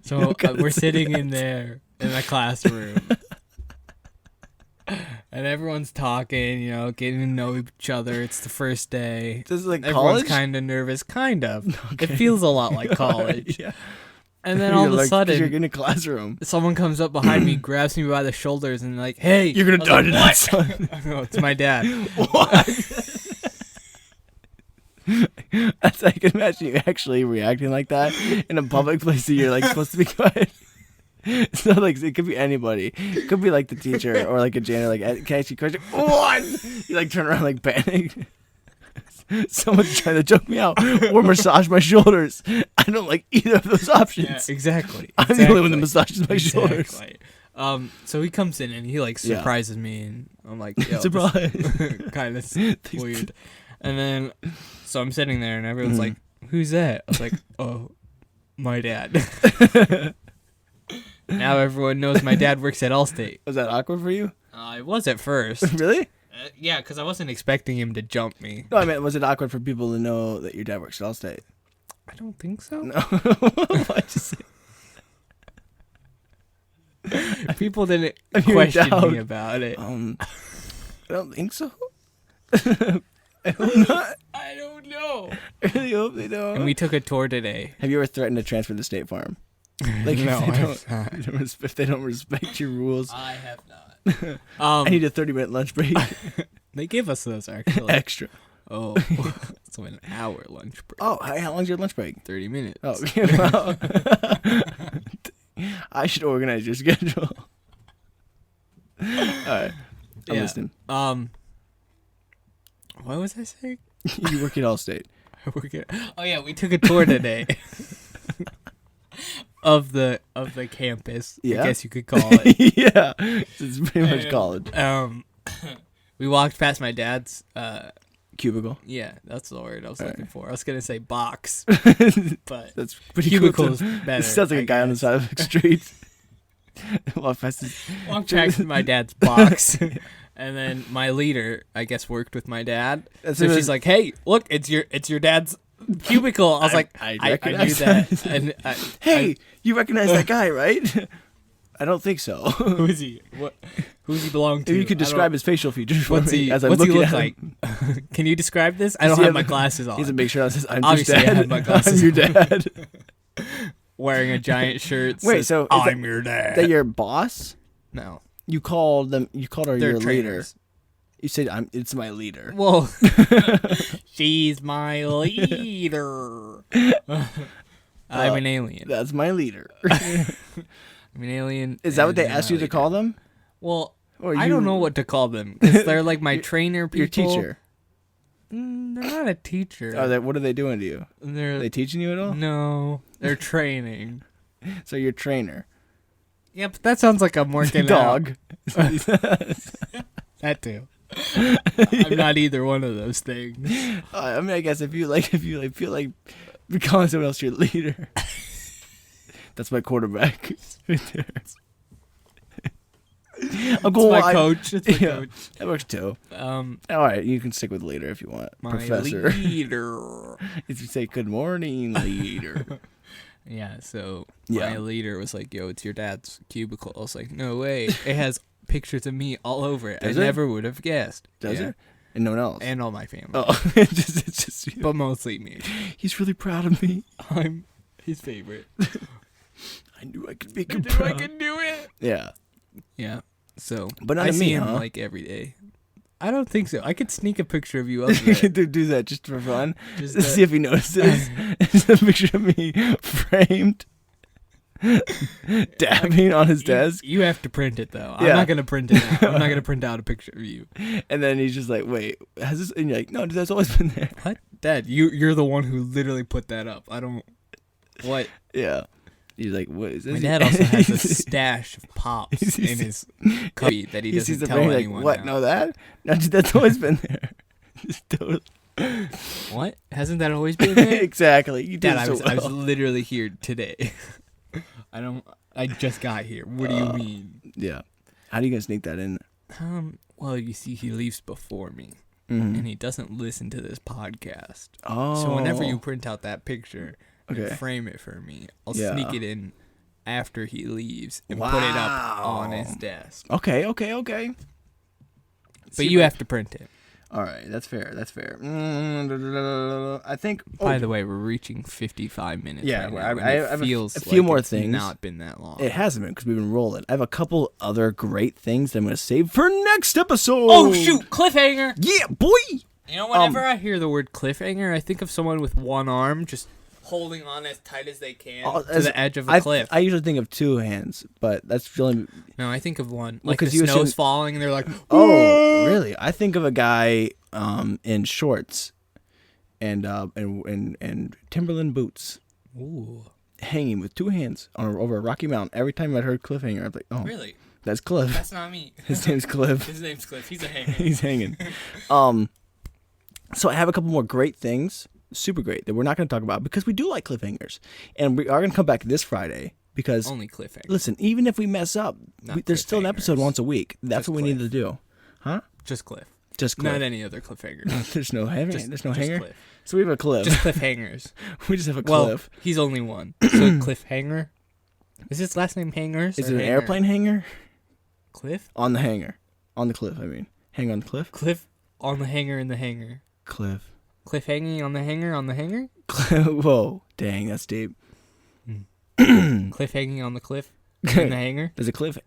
Speaker 2: So we're sitting in there in a classroom. And everyone's talking, getting to know each other. It's the first day.
Speaker 1: This is like
Speaker 2: Everyone's
Speaker 1: college?
Speaker 2: kind of nervous. Kind of.
Speaker 1: Okay.
Speaker 2: It feels a lot like college.
Speaker 1: Yeah.
Speaker 2: And then all of a
Speaker 1: 'cause
Speaker 2: sudden,
Speaker 1: you're in a classroom.
Speaker 2: someone comes up behind me, grabs me by the shoulders, and like, "Hey,
Speaker 1: You're gonna die tonight, son."
Speaker 2: No, it's my dad.
Speaker 1: What? That's, I can imagine you actually reacting like that in a public place that you're like supposed to be quiet. So like it could be anybody. It could be like the teacher or like a janitor. Like, can I ask you a question? What? You like turn around like panic. Someone's trying to choke me out or massage my shoulders. I don't like either of those options.
Speaker 2: Yeah, exactly.
Speaker 1: I'm the only one that massages my shoulders.
Speaker 2: So he comes in and he like surprises me, and I'm like, yo,
Speaker 1: surprise.
Speaker 2: Kind of weird. And then, so I'm sitting there, and everyone's like, "Who's that?" I was like, "Oh, my dad." Now everyone knows my dad works at Allstate.
Speaker 1: Was that awkward for you?
Speaker 2: It was at first.
Speaker 1: Really?
Speaker 2: Yeah, because I wasn't expecting him to jump me.
Speaker 1: No, I mean, was it awkward for people to know that your dad works at Allstate?
Speaker 2: I don't think so.
Speaker 1: No. Why'd you say?
Speaker 2: People didn't question me about it.
Speaker 1: I don't think so. I hope not.
Speaker 2: I don't know.
Speaker 1: I really hope they don't.
Speaker 2: And we took a tour today.
Speaker 1: Have you ever threatened to transfer to State Farm? Like
Speaker 2: No,
Speaker 1: if they don't respect your rules.
Speaker 2: I have not.
Speaker 1: I need a 30-minute lunch break.
Speaker 2: They gave us those actually.
Speaker 1: Extra.
Speaker 2: Oh, so an hour lunch break.
Speaker 1: Oh, how long's your lunch break?
Speaker 2: 30 minutes.
Speaker 1: Oh, okay, well. I should organize your schedule. All right. I'm listening.
Speaker 2: What was I saying?
Speaker 1: You work at Allstate.
Speaker 2: Oh yeah, we took a tour today. of the campus,
Speaker 1: Yeah?
Speaker 2: I guess you could call it.
Speaker 1: Yeah. It's pretty much college.
Speaker 2: We walked past my dad's
Speaker 1: Cubicle.
Speaker 2: yeah, that's the word I was looking for. I was gonna say box, but
Speaker 1: That's pretty
Speaker 2: cubicle
Speaker 1: cool.
Speaker 2: is better.
Speaker 1: It sounds like a guy on the side of the street.
Speaker 2: Walked past my dad's box. And then my leader, I guess, worked with my dad. So she's like, "Hey, look, it's your dad's cubicle." I was like, I knew that. And
Speaker 1: hey, you recognize that guy, right? I don't think so.
Speaker 2: who is he? Who's he belong to?
Speaker 1: If you could describe his facial features for
Speaker 2: What's
Speaker 1: me
Speaker 2: he?
Speaker 1: as I'm
Speaker 2: What's he
Speaker 1: looking
Speaker 2: look
Speaker 1: at
Speaker 2: like?
Speaker 1: him.
Speaker 2: Can you describe this? I don't have my glasses on.
Speaker 1: He has a big shirt that says, "I'm
Speaker 2: Obviously,
Speaker 1: your dad."
Speaker 2: I have my glasses
Speaker 1: I'm your dad.
Speaker 2: Wearing a giant shirt.
Speaker 1: Wait,
Speaker 2: says,
Speaker 1: so
Speaker 2: I'm your dad.
Speaker 1: That your boss?
Speaker 2: No,
Speaker 1: You called her
Speaker 2: they're
Speaker 1: your leader.
Speaker 2: trainers.
Speaker 1: You said, "It's my leader."
Speaker 2: Well, she's my leader. I'm an alien.
Speaker 1: That's my leader.
Speaker 2: I'm an alien.
Speaker 1: Is that what they
Speaker 2: and
Speaker 1: asked
Speaker 2: my
Speaker 1: you to
Speaker 2: leader.
Speaker 1: call them?
Speaker 2: Well,
Speaker 1: Or
Speaker 2: I
Speaker 1: you-
Speaker 2: don't know what to call them because they're like my trainer
Speaker 1: Your
Speaker 2: people.
Speaker 1: teacher.
Speaker 2: They're not a teacher.
Speaker 1: What are they doing to you?
Speaker 2: They're
Speaker 1: Are they teaching you at all?
Speaker 2: no, they're training.
Speaker 1: So your trainer.
Speaker 2: Yep, that sounds like I'm working
Speaker 1: Dog.
Speaker 2: out. That too. I'm not either one of those things.
Speaker 1: I mean, I guess if you feel like calling someone else your leader. That's my quarterback. Right there. I'm going.
Speaker 2: It's my coach. It's my coach.
Speaker 1: That works too.
Speaker 2: All
Speaker 1: right, you can stick with leader if you want.
Speaker 2: my
Speaker 1: Professor.
Speaker 2: leader.
Speaker 1: If you say good morning, leader.
Speaker 2: Yeah, so
Speaker 1: Yeah.
Speaker 2: my leader was like, "Yo, it's your dad's cubicle." I was like, "No way!" It has pictures of me all over it.
Speaker 1: Does
Speaker 2: I
Speaker 1: it?
Speaker 2: never would have guessed.
Speaker 1: Does
Speaker 2: Yeah.
Speaker 1: it? And no one else.
Speaker 2: And all my family,
Speaker 1: Oh, it's just you.
Speaker 2: but mostly me.
Speaker 1: He's really proud of me.
Speaker 2: I'm his favorite.
Speaker 1: I knew I could make
Speaker 2: I
Speaker 1: him
Speaker 2: knew
Speaker 1: proud.
Speaker 2: I could do it.
Speaker 1: Yeah.
Speaker 2: Yeah. So,
Speaker 1: But not
Speaker 2: I
Speaker 1: to
Speaker 2: see
Speaker 1: me,
Speaker 2: him
Speaker 1: huh?
Speaker 2: like every day. I don't think so. I could sneak a picture of you up
Speaker 1: You
Speaker 2: there.
Speaker 1: could do that just for fun.
Speaker 2: Just
Speaker 1: To see if he notices. It's a picture of me framed, dabbing on his desk.
Speaker 2: You have to print it though. I'm
Speaker 1: Yeah.
Speaker 2: not gonna print it out. I'm not gonna print out a picture of you.
Speaker 1: And then he's just like, "Wait, has this?" And you're like, "No, dude, that's always been there."
Speaker 2: What? Dad, you're the one who literally put that up. I don't. What?
Speaker 1: Yeah. He's like, "What is this?"
Speaker 2: My dad also has a stash of pops in his cubby that he
Speaker 1: He sees
Speaker 2: doesn't
Speaker 1: the
Speaker 2: tell
Speaker 1: brain like,
Speaker 2: anyone.
Speaker 1: "What?
Speaker 2: now.
Speaker 1: No, that? No, dude, that's always been there." Just totally.
Speaker 2: What? Hasn't that always been there?
Speaker 1: Exactly. You did
Speaker 2: Dad,
Speaker 1: so
Speaker 2: I was
Speaker 1: well.
Speaker 2: literally here today. I just got here. What do you mean?
Speaker 1: Yeah. How do you gonna sneak that in?
Speaker 2: Well, you see, he leaves before me,
Speaker 1: Mhm.
Speaker 2: and he doesn't listen to this podcast.
Speaker 1: Oh.
Speaker 2: So whenever you print out that picture and
Speaker 1: Okay.
Speaker 2: frame it for me, I'll
Speaker 1: Yeah.
Speaker 2: sneak it in after he leaves and put it up on his
Speaker 1: Wow.
Speaker 2: desk.
Speaker 1: Okay.
Speaker 2: But you have to print it.
Speaker 1: All right, that's fair. I think.
Speaker 2: By the way, we're reaching 55 minutes.
Speaker 1: Yeah,
Speaker 2: right now,
Speaker 1: I have a few
Speaker 2: like
Speaker 1: more
Speaker 2: it's
Speaker 1: things.
Speaker 2: Not been that long.
Speaker 1: It hasn't been because we've been rolling. I have a couple other great things that I'm going to save for next episode.
Speaker 2: Oh shoot! Cliffhanger.
Speaker 1: Yeah, boy.
Speaker 2: You know, whenever I hear the word cliffhanger, I think of someone with one arm just holding on as tight as they can to the edge of a cliff.
Speaker 1: I usually think of two hands, but that's really...
Speaker 2: No, I think of one.
Speaker 1: Well,
Speaker 2: like the snow's falling, and they're like,
Speaker 1: oh, really? I think of a guy in shorts and Timberland boots.
Speaker 2: Ooh.
Speaker 1: Hanging with two hands over a rocky mountain. Every time I heard cliffhanger, I'm like, oh.
Speaker 2: Really?
Speaker 1: That's Cliff.
Speaker 2: That's not me.
Speaker 1: His name's Cliff.
Speaker 2: His name's Cliff. He's a hanger.
Speaker 1: He's hanging. So I have a couple more great things, super great, that we're not going to talk about because we do like cliffhangers. And we are going to come back this Friday because...
Speaker 2: Only cliffhangers.
Speaker 1: Listen, even if we mess up, there's still an episode once a week. That's
Speaker 2: Just
Speaker 1: what we
Speaker 2: Cliff.
Speaker 1: need to do. Huh?
Speaker 2: Just Cliff.
Speaker 1: Just Cliff.
Speaker 2: Not any other cliffhanger.
Speaker 1: There's no hanger? There's no hanger?
Speaker 2: Cliff.
Speaker 1: So we have a Cliff.
Speaker 2: Just cliffhangers.
Speaker 1: We just have a
Speaker 2: Well,
Speaker 1: Cliff.
Speaker 2: he's only one. So Cliffhanger. Is his last name Hangers?
Speaker 1: Is it
Speaker 2: or
Speaker 1: an
Speaker 2: Hanger?
Speaker 1: airplane hanger?
Speaker 2: Cliff?
Speaker 1: On the hanger. On the cliff, I mean. Hang on the cliff?
Speaker 2: Cliff on the hanger in the hanger.
Speaker 1: Cliff.
Speaker 2: Cliff hanging on the hanger on the hanger?
Speaker 1: Whoa. Dang, that's deep.
Speaker 2: Cliff hanging on the cliff in the hanger?
Speaker 1: There's a cliff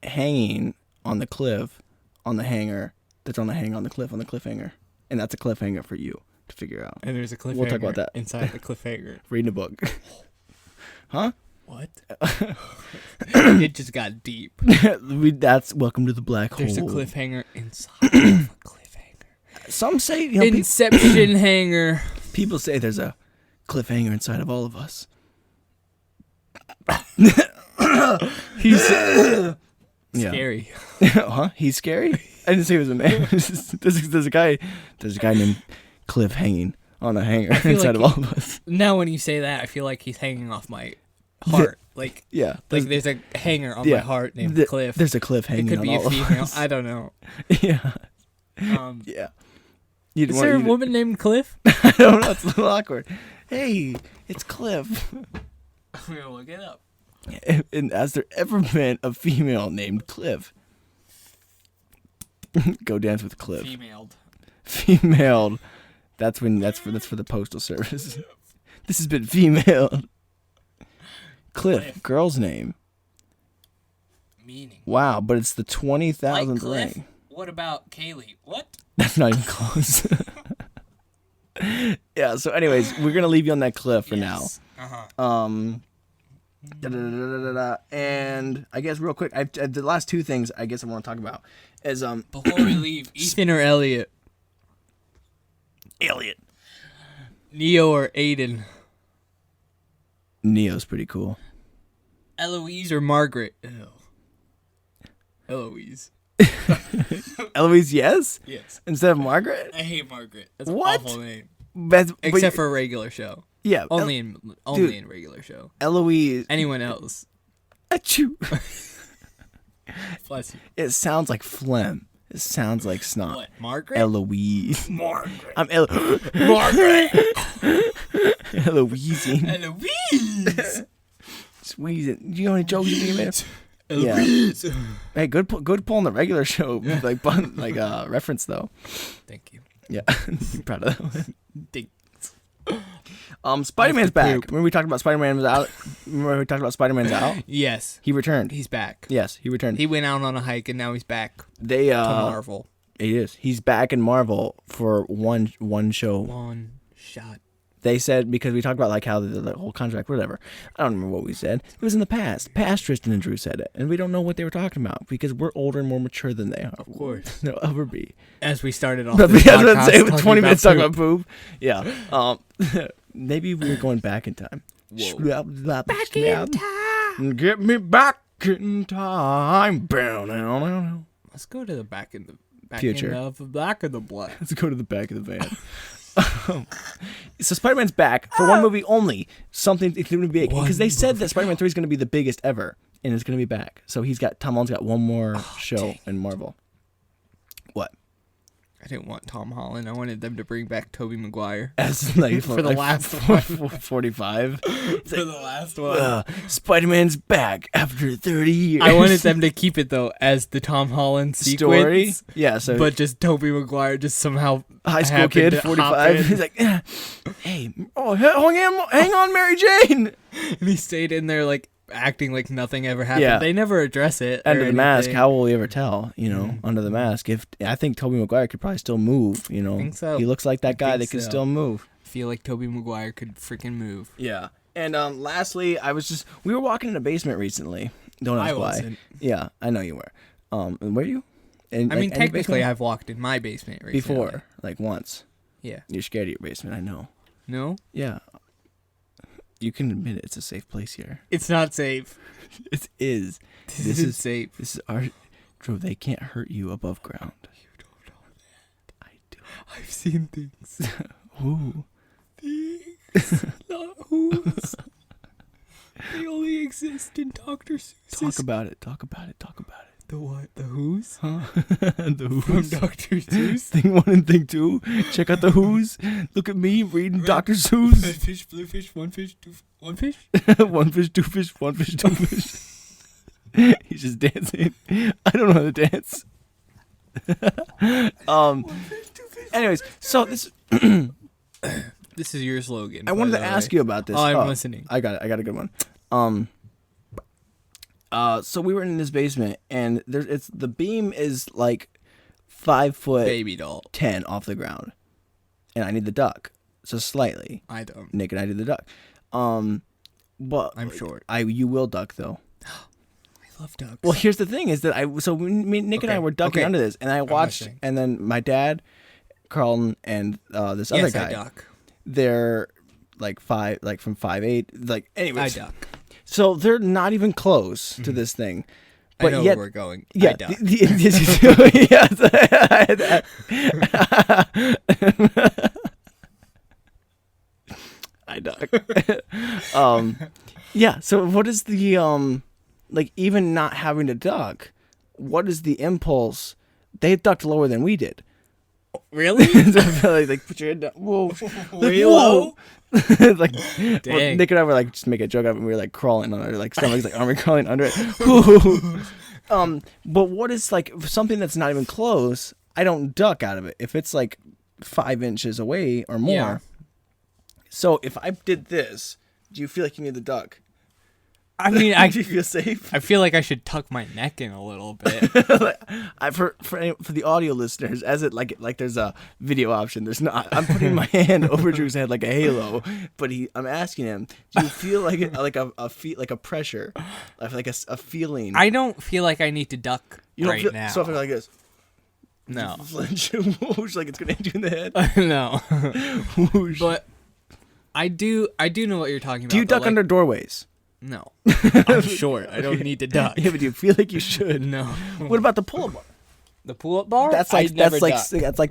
Speaker 1: hanging on the cliff on the hanger that's on the hang on the cliffhanger. And that's a cliffhanger for you to figure out.
Speaker 2: And there's a cliffhanger
Speaker 1: We'll talk about that.
Speaker 2: inside the cliffhanger.
Speaker 1: Reading a book. Huh?
Speaker 2: What? It just got deep.
Speaker 1: That's welcome to the black hole.
Speaker 2: There's a cliffhanger inside of a cliffhanger.
Speaker 1: Some say
Speaker 2: Inception hanger.
Speaker 1: People say there's a cliffhanger inside of all of us.
Speaker 2: He's scary.
Speaker 1: Huh? He's scary? I didn't say he was a man. there's a guy named Cliff hanging on a hanger inside of all of us.
Speaker 2: Now when you say that, I feel like he's hanging off my heart. Like,
Speaker 1: yeah.
Speaker 2: Like there's a hanger on my heart named Cliff.
Speaker 1: There's a cliff hanging on all of us.
Speaker 2: It could be a female. I don't know.
Speaker 1: Yeah. Yeah.
Speaker 2: Is there a woman named Cliff?
Speaker 1: I don't know. It's a little awkward. Hey, it's Cliff.
Speaker 2: I'm gonna look it up.
Speaker 1: And has there ever been a female named Cliff? Go dance with Cliff. Femaled. That's for the postal service. This has been femaled. Cliff, girl's name.
Speaker 2: Meaning.
Speaker 1: Wow, but it's the 20,000th
Speaker 2: Cliff?
Speaker 1: ring.
Speaker 2: What about Kaylee? What?
Speaker 1: That's not even close. Yeah, so anyways, we're going to leave you on that cliff for now.
Speaker 2: Uh-huh.
Speaker 1: And I guess real quick, the last two things I guess I want to talk about is
Speaker 2: before we leave, Ethan or Elliot?
Speaker 1: Elliot.
Speaker 2: Neo or Aiden?
Speaker 1: Neo's pretty cool.
Speaker 2: Eloise or Margaret? Ew. Eloise.
Speaker 1: Eloise, yes?
Speaker 2: Yes.
Speaker 1: Instead of Margaret?
Speaker 2: I hate Margaret. That's
Speaker 1: What?
Speaker 2: an awful name.
Speaker 1: Except
Speaker 2: for a regular show.
Speaker 1: Yeah.
Speaker 2: Only in regular show.
Speaker 1: Eloise.
Speaker 2: Anyone else?
Speaker 1: Achoo.
Speaker 2: Bless you.
Speaker 1: It sounds like phlegm. It sounds like snot.
Speaker 2: What? Margaret?
Speaker 1: Eloise.
Speaker 2: Margaret.
Speaker 1: I'm
Speaker 2: Margaret.
Speaker 1: Eloise.
Speaker 2: Eloise.
Speaker 1: Squeezing. Do you know any jokes you can make?
Speaker 2: Eloise.
Speaker 1: Yeah. Hey, good pull on the regular show. Like reference though.
Speaker 2: Thank you.
Speaker 1: Yeah. I'm proud of that one.
Speaker 2: Thanks.
Speaker 1: Spider-Man's back. Remember we talked about Spider-Man was out? Remember we talked about Spider-Man's out?
Speaker 2: Yes.
Speaker 1: He returned.
Speaker 2: He's back.
Speaker 1: Yes, he returned.
Speaker 2: He went out on a hike and now he's back
Speaker 1: to
Speaker 2: Marvel.
Speaker 1: It is. He's back in Marvel for one show.
Speaker 2: One shot.
Speaker 1: They said, because we talked about like how the whole contract, whatever. I don't remember what we said. It was in the past. Past Tristan and Drew said it. And we don't know what they were talking about because we're older and more mature than they are.
Speaker 2: Of course.
Speaker 1: They'll ever be.
Speaker 2: As we started off
Speaker 1: But
Speaker 2: this podcast
Speaker 1: say, with 20 minutes talking
Speaker 2: poop.
Speaker 1: about poop. Yeah. Maybe we're going back in time.
Speaker 2: Whoa.
Speaker 1: Back in time. Get me back in time.
Speaker 2: Let's go to the back in the back
Speaker 1: Future.
Speaker 2: In the back of the blood.
Speaker 1: Let's go to the back of the van. So Spider-Man's back for one movie only. Something it's going to be big because they said that Spider-Man 3 is going to be the biggest ever, and it's going to be back. So Tom Holland's got one more show in Marvel. What?
Speaker 2: I didn't want Tom Holland. I wanted them to bring back Tobey Maguire.
Speaker 1: As like
Speaker 2: for the last
Speaker 1: 45.
Speaker 2: For the last one.
Speaker 1: Spider-Man's back after 30 years.
Speaker 2: I wanted them to keep it, though, as the Tom Holland
Speaker 1: story.
Speaker 2: sequence.
Speaker 1: Yeah, so
Speaker 2: but just Tobey Maguire just somehow
Speaker 1: high school kid, 45. He's like, hey, hang on, Mary Jane.
Speaker 2: And he stayed in there like acting like nothing ever happened.
Speaker 1: Yeah.
Speaker 2: They never address it.
Speaker 1: Under the mask, how will we ever tell? Under the mask. If I think Tobey Maguire could probably still move.
Speaker 2: I think so.
Speaker 1: He looks like that guy that can still move.
Speaker 2: I feel like Tobey Maguire could freaking move.
Speaker 1: Yeah. And lastly, we were walking in a basement recently. Don't ask why.
Speaker 2: Wasn't.
Speaker 1: Yeah, I know you were. And were you?
Speaker 2: I mean, technically, I've walked in my basement recently.
Speaker 1: Before, like once.
Speaker 2: Yeah.
Speaker 1: You're scared of your basement, I know.
Speaker 2: No?
Speaker 1: Yeah. You can admit it's a safe place here.
Speaker 2: It's not safe.
Speaker 1: It is.
Speaker 2: This is safe.
Speaker 1: This is our... Drew, they can't hurt you above ground.
Speaker 2: You don't know that.
Speaker 1: I do.
Speaker 2: I've seen things.
Speaker 1: Who?
Speaker 2: Things. Not who's. They only exist in Dr. Seuss's.
Speaker 1: Talk about it.
Speaker 2: The what? The who's?
Speaker 1: Huh? The Who's.
Speaker 2: From Dr. Seuss?
Speaker 1: Thing 1 and Thing 2. Check out the Who's. Look at me reading Dr. Seuss.
Speaker 2: Red fish, blue fish, one fish, one fish?
Speaker 1: One fish, two fish, one fish, two fish. He's just dancing. I don't know how to dance. Anyways, so this...
Speaker 2: This is your slogan.
Speaker 1: I wanted to ask you about this.
Speaker 2: Oh, I'm listening.
Speaker 1: I got it. I got a good one. So we were in this basement, and the beam is like 5 foot,
Speaker 2: baby doll,
Speaker 1: 10 off the ground, and I need the duck, so slightly.
Speaker 2: I don't.
Speaker 1: Nick and I did the duck. But
Speaker 2: I'm short.
Speaker 1: You will duck though.
Speaker 2: I love ducks.
Speaker 1: Well, here's the thing: is that Nick and I were ducking under this, and I watched, and then my dad, Carlton, and this other guy.
Speaker 2: I duck.
Speaker 1: They're like from 5'8", like anyways.
Speaker 2: I duck.
Speaker 1: So they're not even close to this thing. But
Speaker 2: I know
Speaker 1: yet,
Speaker 2: where we're going.
Speaker 1: Yeah.
Speaker 2: I duck.
Speaker 1: I duck. Yeah. So what is the like even not having to duck? What is the impulse? They ducked lower than we did.
Speaker 2: Really?
Speaker 1: like put your head down. Whoa.
Speaker 2: Way low?
Speaker 1: Like
Speaker 2: Dang.
Speaker 1: Nick and I were like just make a joke of it, and we were like crawling on it, like stomachs like army crawling under it. But what is like something that's not even close? I don't duck out of it if it's like 5 inches away or more.
Speaker 2: Yeah.
Speaker 1: So if I did this, do you feel like you need the duck?
Speaker 2: I mean,
Speaker 1: do you feel safe?
Speaker 2: I feel like I should tuck my neck in a little bit.
Speaker 1: For the audio listeners, as it like there's a video option. There's not. I'm putting my hand over Drew's head like a halo, but I'm asking him, do you feel like a pressure, like a feeling?
Speaker 2: I don't feel like I need to duck right now.
Speaker 1: So if I like this.
Speaker 2: No.
Speaker 1: Flinch, whoosh, like it's gonna hit you in the head.
Speaker 2: No.
Speaker 1: Whoosh.
Speaker 2: But I do know what you're talking about.
Speaker 1: Do you duck under doorways?
Speaker 2: No. I'm short. I don't need to duck.
Speaker 1: Yeah, but do you feel like you should?
Speaker 2: No.
Speaker 1: What about the pull-up bar?
Speaker 2: The pull-up bar?
Speaker 1: That's like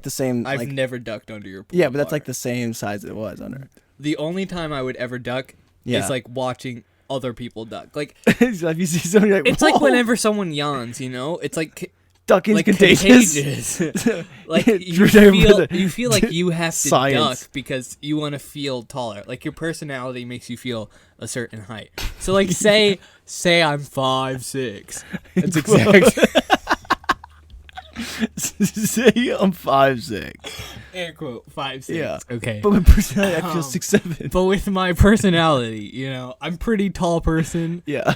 Speaker 1: the same.
Speaker 2: I've never ducked under your pull-up
Speaker 1: Yeah, but that's
Speaker 2: bar.
Speaker 1: like the same size it was under.
Speaker 2: The only time I would ever duck is like watching other people duck. Like
Speaker 1: if you see somebody like,
Speaker 2: it's like whenever someone yawns, it's like
Speaker 1: ducking's
Speaker 2: like
Speaker 1: contagious.
Speaker 2: Like you feel like you have to duck because you want to feel taller. Like your personality makes you feel a certain height. So like say I'm 5'6". That's exactly.
Speaker 1: Say I'm 5'6".
Speaker 2: Air quote 5'6".
Speaker 1: Yeah.
Speaker 2: Okay.
Speaker 1: But my personality, I feel 6'7".
Speaker 2: But with my personality, I'm a pretty tall person.
Speaker 1: Yeah.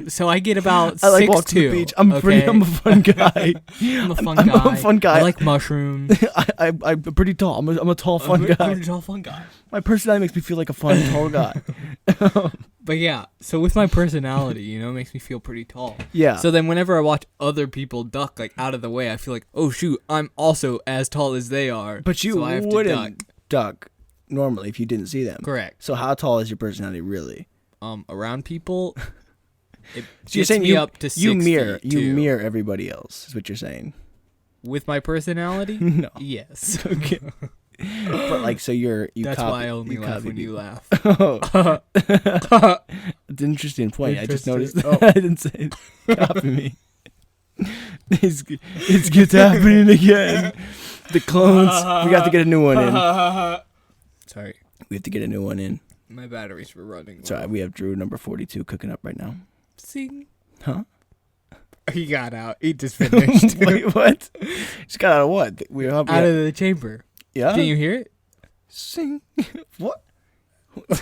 Speaker 2: So I get about 6'2".
Speaker 1: I like walk to the beach. I'm a fun guy.
Speaker 2: I'm a fun
Speaker 1: guy. I'm a fun guy.
Speaker 2: I like mushrooms.
Speaker 1: I'm pretty tall. I'm a tall, fun guy.
Speaker 2: I'm a pretty tall, fun guy.
Speaker 1: My personality makes me feel like a fun, tall guy.
Speaker 2: But yeah, so with my personality, it makes me feel pretty tall.
Speaker 1: Yeah.
Speaker 2: So then whenever I watch other people duck like out of the way, I feel like, oh shoot, I'm also as tall as they are.
Speaker 1: But you wouldn't duck normally if you didn't see them.
Speaker 2: Correct.
Speaker 1: So how tall is your personality really?
Speaker 2: Around people, it
Speaker 1: so you're saying
Speaker 2: up to 6
Speaker 1: you mirror
Speaker 2: feet, too.
Speaker 1: you mirror everybody else is what you're saying.
Speaker 2: With my personality?
Speaker 1: No.
Speaker 2: Yes.
Speaker 1: Okay. But like, so you
Speaker 2: That's
Speaker 1: copy,
Speaker 2: why I only laugh when you laugh.
Speaker 1: Oh. It's an interesting point. I just noticed that. I didn't say copy me. It's happening again. The clones. We got to get a new one in.
Speaker 2: Sorry.
Speaker 1: We have to get a new one in.
Speaker 2: My batteries were running.
Speaker 1: Sorry, we have Drew number 42 cooking up right now.
Speaker 2: Sing.
Speaker 1: Huh?
Speaker 2: He got out. He just finished.
Speaker 1: Wait, what? Just got out of what?
Speaker 2: Out of the chamber.
Speaker 1: Yeah?
Speaker 2: Can you hear it?
Speaker 1: Sing. What?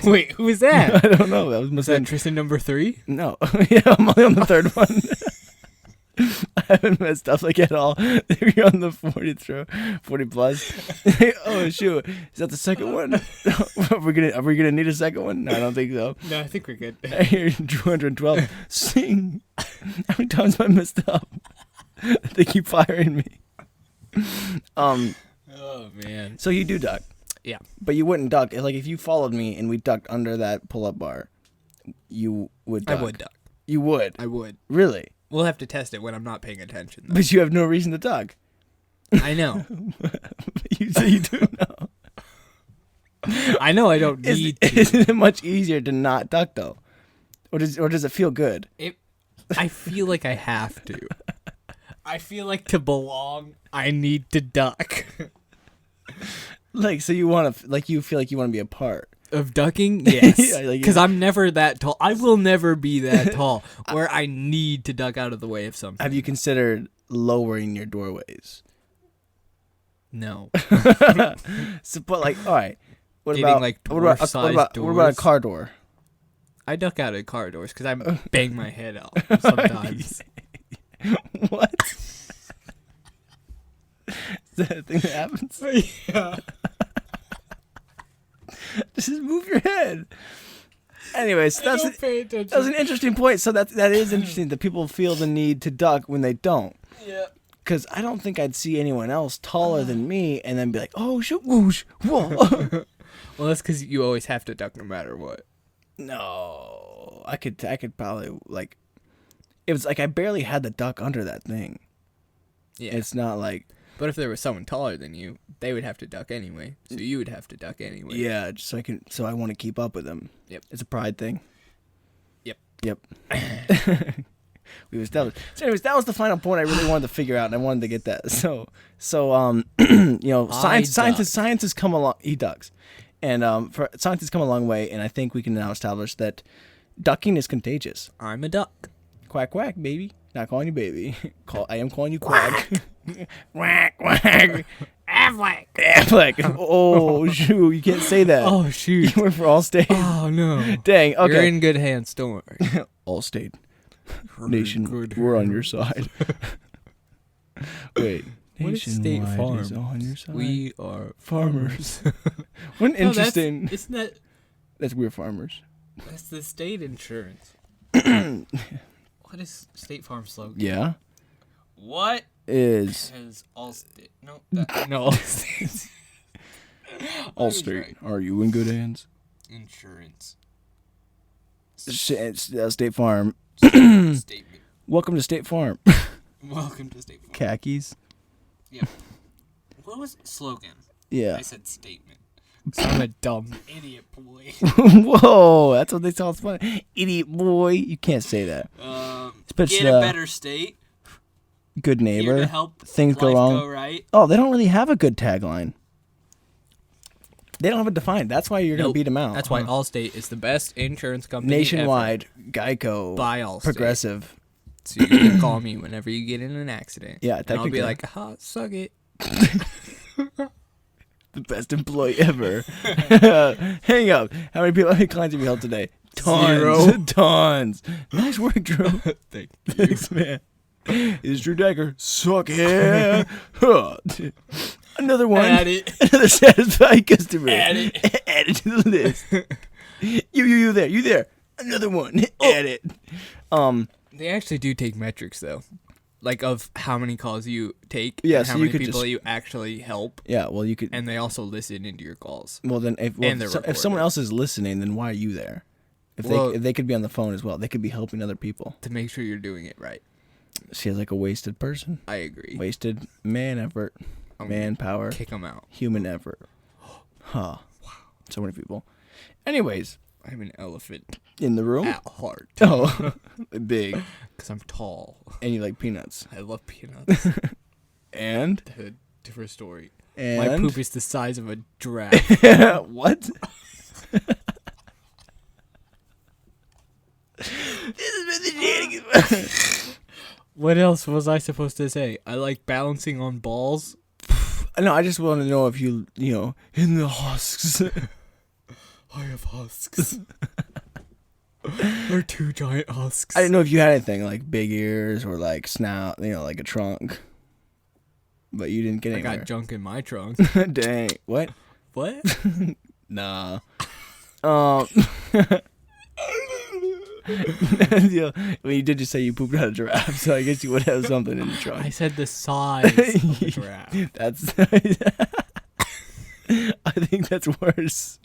Speaker 2: Wait, who was that?
Speaker 1: I don't know. That was
Speaker 2: that Tristan number 3?
Speaker 1: No. Yeah, I'm only on the third one. I haven't messed up like at all. You're on the 40 plus. Oh shoot! Is that the second one? Are we gonna need a second one? No, I don't think so.
Speaker 2: No, I think we're good.
Speaker 1: I hear 212. Sing. How many times have I messed up? They keep firing me.
Speaker 2: Oh man.
Speaker 1: So you do duck.
Speaker 2: Yeah.
Speaker 1: But you wouldn't duck. Like if you followed me and we ducked under that pull-up bar, you would duck.
Speaker 2: I would duck.
Speaker 1: You would.
Speaker 2: I would.
Speaker 1: Really?
Speaker 2: We'll have to test it when I'm not paying attention, though.
Speaker 1: But you have no reason to duck.
Speaker 2: I know.
Speaker 1: You do know.
Speaker 2: I know I don't need to.
Speaker 1: Isn't it much easier to not duck, though? Or does it feel good?
Speaker 2: I feel like I have to. I feel like to belong, I need to duck.
Speaker 1: Like, so you want to, like, you feel like you want to be a part.
Speaker 2: Of ducking? Yes.
Speaker 1: Yeah,
Speaker 2: Because I'm never that tall. I will never be that tall where I need to duck out of the way of something.
Speaker 1: Have you considered lowering your doorways?
Speaker 2: No.
Speaker 1: So, but like, all right. What
Speaker 2: Getting,
Speaker 1: about
Speaker 2: like,
Speaker 1: what about
Speaker 2: dwarf-sized
Speaker 1: what about a car door?
Speaker 2: I duck out of car doors because I bang my head out sometimes.
Speaker 1: What? Is that a thing that happens?
Speaker 2: Yeah.
Speaker 1: Just move your head. Anyways,
Speaker 2: Don't pay attention.
Speaker 1: that was an interesting point. So that is interesting that people feel the need to duck when they don't.
Speaker 2: Yeah.
Speaker 1: Because I don't think I'd see anyone else taller than me and then be like, oh, shoot, whoosh, whoa.
Speaker 2: Well, that's because you always have to duck no matter what.
Speaker 1: No, I could probably like. It was like I barely had the duck under that thing.
Speaker 2: Yeah.
Speaker 1: It's not like.
Speaker 2: But if there was someone taller than you, they would have to duck anyway. So you would have to duck anyway.
Speaker 1: Yeah, just so I want to keep up with them.
Speaker 2: Yep.
Speaker 1: It's a pride thing.
Speaker 2: Yep.
Speaker 1: We've established. So anyways, that was the final point I really wanted to figure out, and I wanted to get that. So you know, science has come along. He ducks, and science has come a long way, and I think we can now establish that ducking is contagious.
Speaker 2: I'm a duck.
Speaker 1: Quack quack, baby. Not calling you baby. I am calling you quack. Quack quack. Affleck. Oh shoot, you can't say that.
Speaker 2: Oh shoot.
Speaker 1: You went for Allstate.
Speaker 2: Oh no.
Speaker 1: Dang. Okay.
Speaker 2: You're in good hands. Don't worry.
Speaker 1: Allstate. Nation, we're on your side. Wait.
Speaker 2: What is State
Speaker 1: Nationwide
Speaker 2: Farm?
Speaker 1: is on your side.
Speaker 2: We are
Speaker 1: farmers. What an interesting.
Speaker 2: Isn't that?
Speaker 1: That's we're farmers.
Speaker 2: That's the state insurance. What is State Farm slogan?
Speaker 1: Yeah.
Speaker 2: What
Speaker 1: is
Speaker 2: Allstate? No. No. Allstate.
Speaker 1: Allstate? Are you in good hands?
Speaker 2: Insurance.
Speaker 1: State Farm.
Speaker 2: Statement.
Speaker 1: Welcome to State Farm.
Speaker 2: Welcome to State Farm.
Speaker 1: Khakis.
Speaker 2: Yeah. What was slogan?
Speaker 1: Yeah.
Speaker 2: I said statement. I'm a dumb idiot boy.
Speaker 1: Whoa, that's what they tell us. Funny. Idiot boy. You can't say that.
Speaker 2: Get a better state.
Speaker 1: Good neighbor.
Speaker 2: Here to help
Speaker 1: things go
Speaker 2: life
Speaker 1: wrong.
Speaker 2: Go right.
Speaker 1: Oh, they don't really have a good tagline. They don't have it defined. That's why you're going to beat them out.
Speaker 2: That's why Allstate is the best insurance company
Speaker 1: nationwide.
Speaker 2: ever.
Speaker 1: Geico.
Speaker 2: Buy Allstate.
Speaker 1: Progressive.
Speaker 2: So you can call me whenever you get in an accident.
Speaker 1: Yeah,
Speaker 2: and
Speaker 1: technically.
Speaker 2: I'll be like, suck it.
Speaker 1: The best employee ever. Hang up. How many clients have you helped today? Tons.
Speaker 2: 0.
Speaker 1: Tons. Nice work, Drew.
Speaker 2: Thanks,
Speaker 1: man. Is Drew Decker. Suck it. Another one.
Speaker 2: Add it.
Speaker 1: Another satisfied customer.
Speaker 2: Add it.
Speaker 1: Add it to the list. You there. You there. Another one. Add it.
Speaker 2: They actually do take metrics, though. Like, of how many calls you take,
Speaker 1: yeah,
Speaker 2: and how
Speaker 1: so
Speaker 2: many people you actually help.
Speaker 1: Yeah, well, you could.
Speaker 2: And they also listen into your calls.
Speaker 1: Well, then, if someone else is listening, then why are you there? If they could be on the phone as well, they could be helping other people.
Speaker 2: To make sure you're doing it right.
Speaker 1: She has like a wasted person.
Speaker 2: I agree.
Speaker 1: Wasted man effort, manpower,
Speaker 2: kick them out.
Speaker 1: Human effort. Huh. Wow. So many people. Anyways.
Speaker 2: I'm an elephant.
Speaker 1: In the room?
Speaker 2: At heart.
Speaker 1: Oh. Big.
Speaker 2: Because I'm tall.
Speaker 1: And you like peanuts.
Speaker 2: I love peanuts.
Speaker 1: And?
Speaker 2: Different story.
Speaker 1: And
Speaker 2: my poop is the size of a giraffe.
Speaker 1: What? This has been the Shenanigans.
Speaker 2: What else was I supposed to say? I like balancing on balls.
Speaker 1: No, I just want to know if you know, in the husks.
Speaker 2: I have husks. Or 2 giant husks.
Speaker 1: I didn't know if you had anything like big ears or like snout, like a trunk. But you didn't get anywhere.
Speaker 2: I got junk in my trunk.
Speaker 1: Dang. What?
Speaker 2: What?
Speaker 1: Nah. You did just say you pooped out a giraffe, so I guess you would have something in the trunk.
Speaker 2: I said the size of a giraffe.
Speaker 1: That's. I think that's worse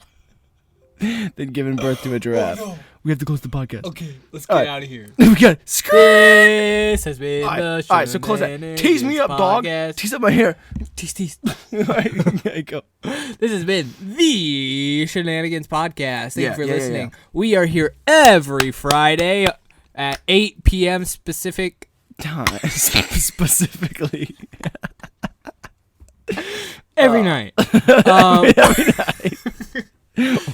Speaker 1: than giving birth to a giraffe. Oh, no. We have to close the podcast.
Speaker 2: Okay, let's get out of here.
Speaker 1: We got
Speaker 2: This has been the
Speaker 1: All right, so close that. Tease me up, dog. Tease up my hair.
Speaker 2: Tease.
Speaker 1: All right, go.
Speaker 2: This has been the Shenanigans Podcast. Thank you for listening. Yeah. We are here every Friday at 8 p.m. Specific
Speaker 1: time. Specifically.
Speaker 2: Every night.
Speaker 1: Every night.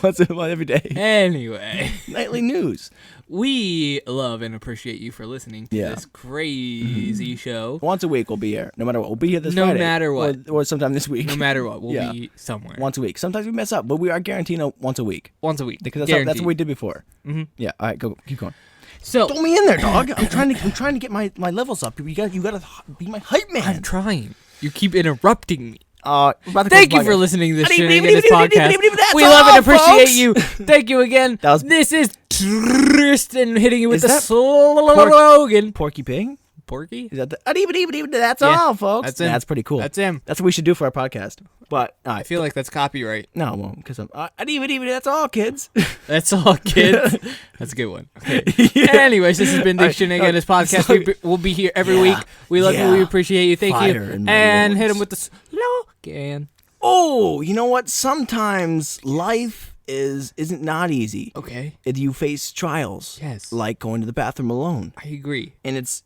Speaker 1: Once a month, every day.
Speaker 2: Anyway.
Speaker 1: Nightly news.
Speaker 2: We love and appreciate you for listening to this crazy show.
Speaker 1: Once a week we'll be here. No matter what. We'll be here this Friday.
Speaker 2: No matter what.
Speaker 1: Or sometime this week.
Speaker 2: No matter what. We'll be somewhere.
Speaker 1: Once a week. Sometimes we mess up, but we are guaranteeing once a week.
Speaker 2: Once a week.
Speaker 1: Because that's what we did before. Mm-hmm. Yeah. All right, go. Keep going.
Speaker 2: So
Speaker 1: throw me in there, dog. I'm trying to get my levels up. You gotta be my hype man.
Speaker 2: I'm trying. You keep interrupting me.
Speaker 1: Thank
Speaker 2: you for listening to this Shenanigans Podcast. We love and appreciate you. Thank you again. This is Tristan hitting you with the slogan.
Speaker 1: Porky Pig?
Speaker 2: Porky?
Speaker 1: Is that the that's all, folks.
Speaker 2: That's him.
Speaker 1: That's pretty cool.
Speaker 2: That's him.
Speaker 1: That's what we should do for our podcast. But
Speaker 2: I feel like that's copyright.
Speaker 1: No, it won't, because I'm that's all, kids.
Speaker 2: That's all, kids. That's a good one. Okay. Anyways, this has been the Shenanigans Podcast. We'll be here every week. We love you. We appreciate you. Thank you. And hit him with the slogan.
Speaker 1: Oh, you know what? Sometimes life isn't not easy.
Speaker 2: Okay.
Speaker 1: You face trials.
Speaker 2: Yes.
Speaker 1: Like going to the bathroom alone.
Speaker 2: I agree.
Speaker 1: And it's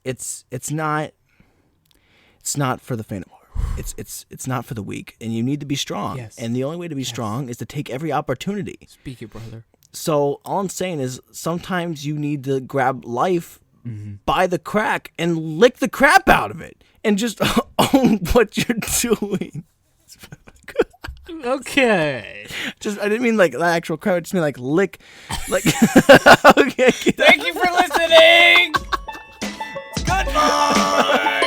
Speaker 1: not for the faint of heart. It's not for the weak, and you need to be strong.
Speaker 2: Yes.
Speaker 1: And the only way to be strong is to take every opportunity.
Speaker 2: Speak it, brother.
Speaker 1: So all I'm saying is sometimes you need to grab life by the crack and lick the crap out of it, and just own what you're doing.
Speaker 2: Okay.
Speaker 1: I didn't mean like the actual crap. I just mean like lick. Like. Okay.
Speaker 2: Thank you for listening. Goodbye.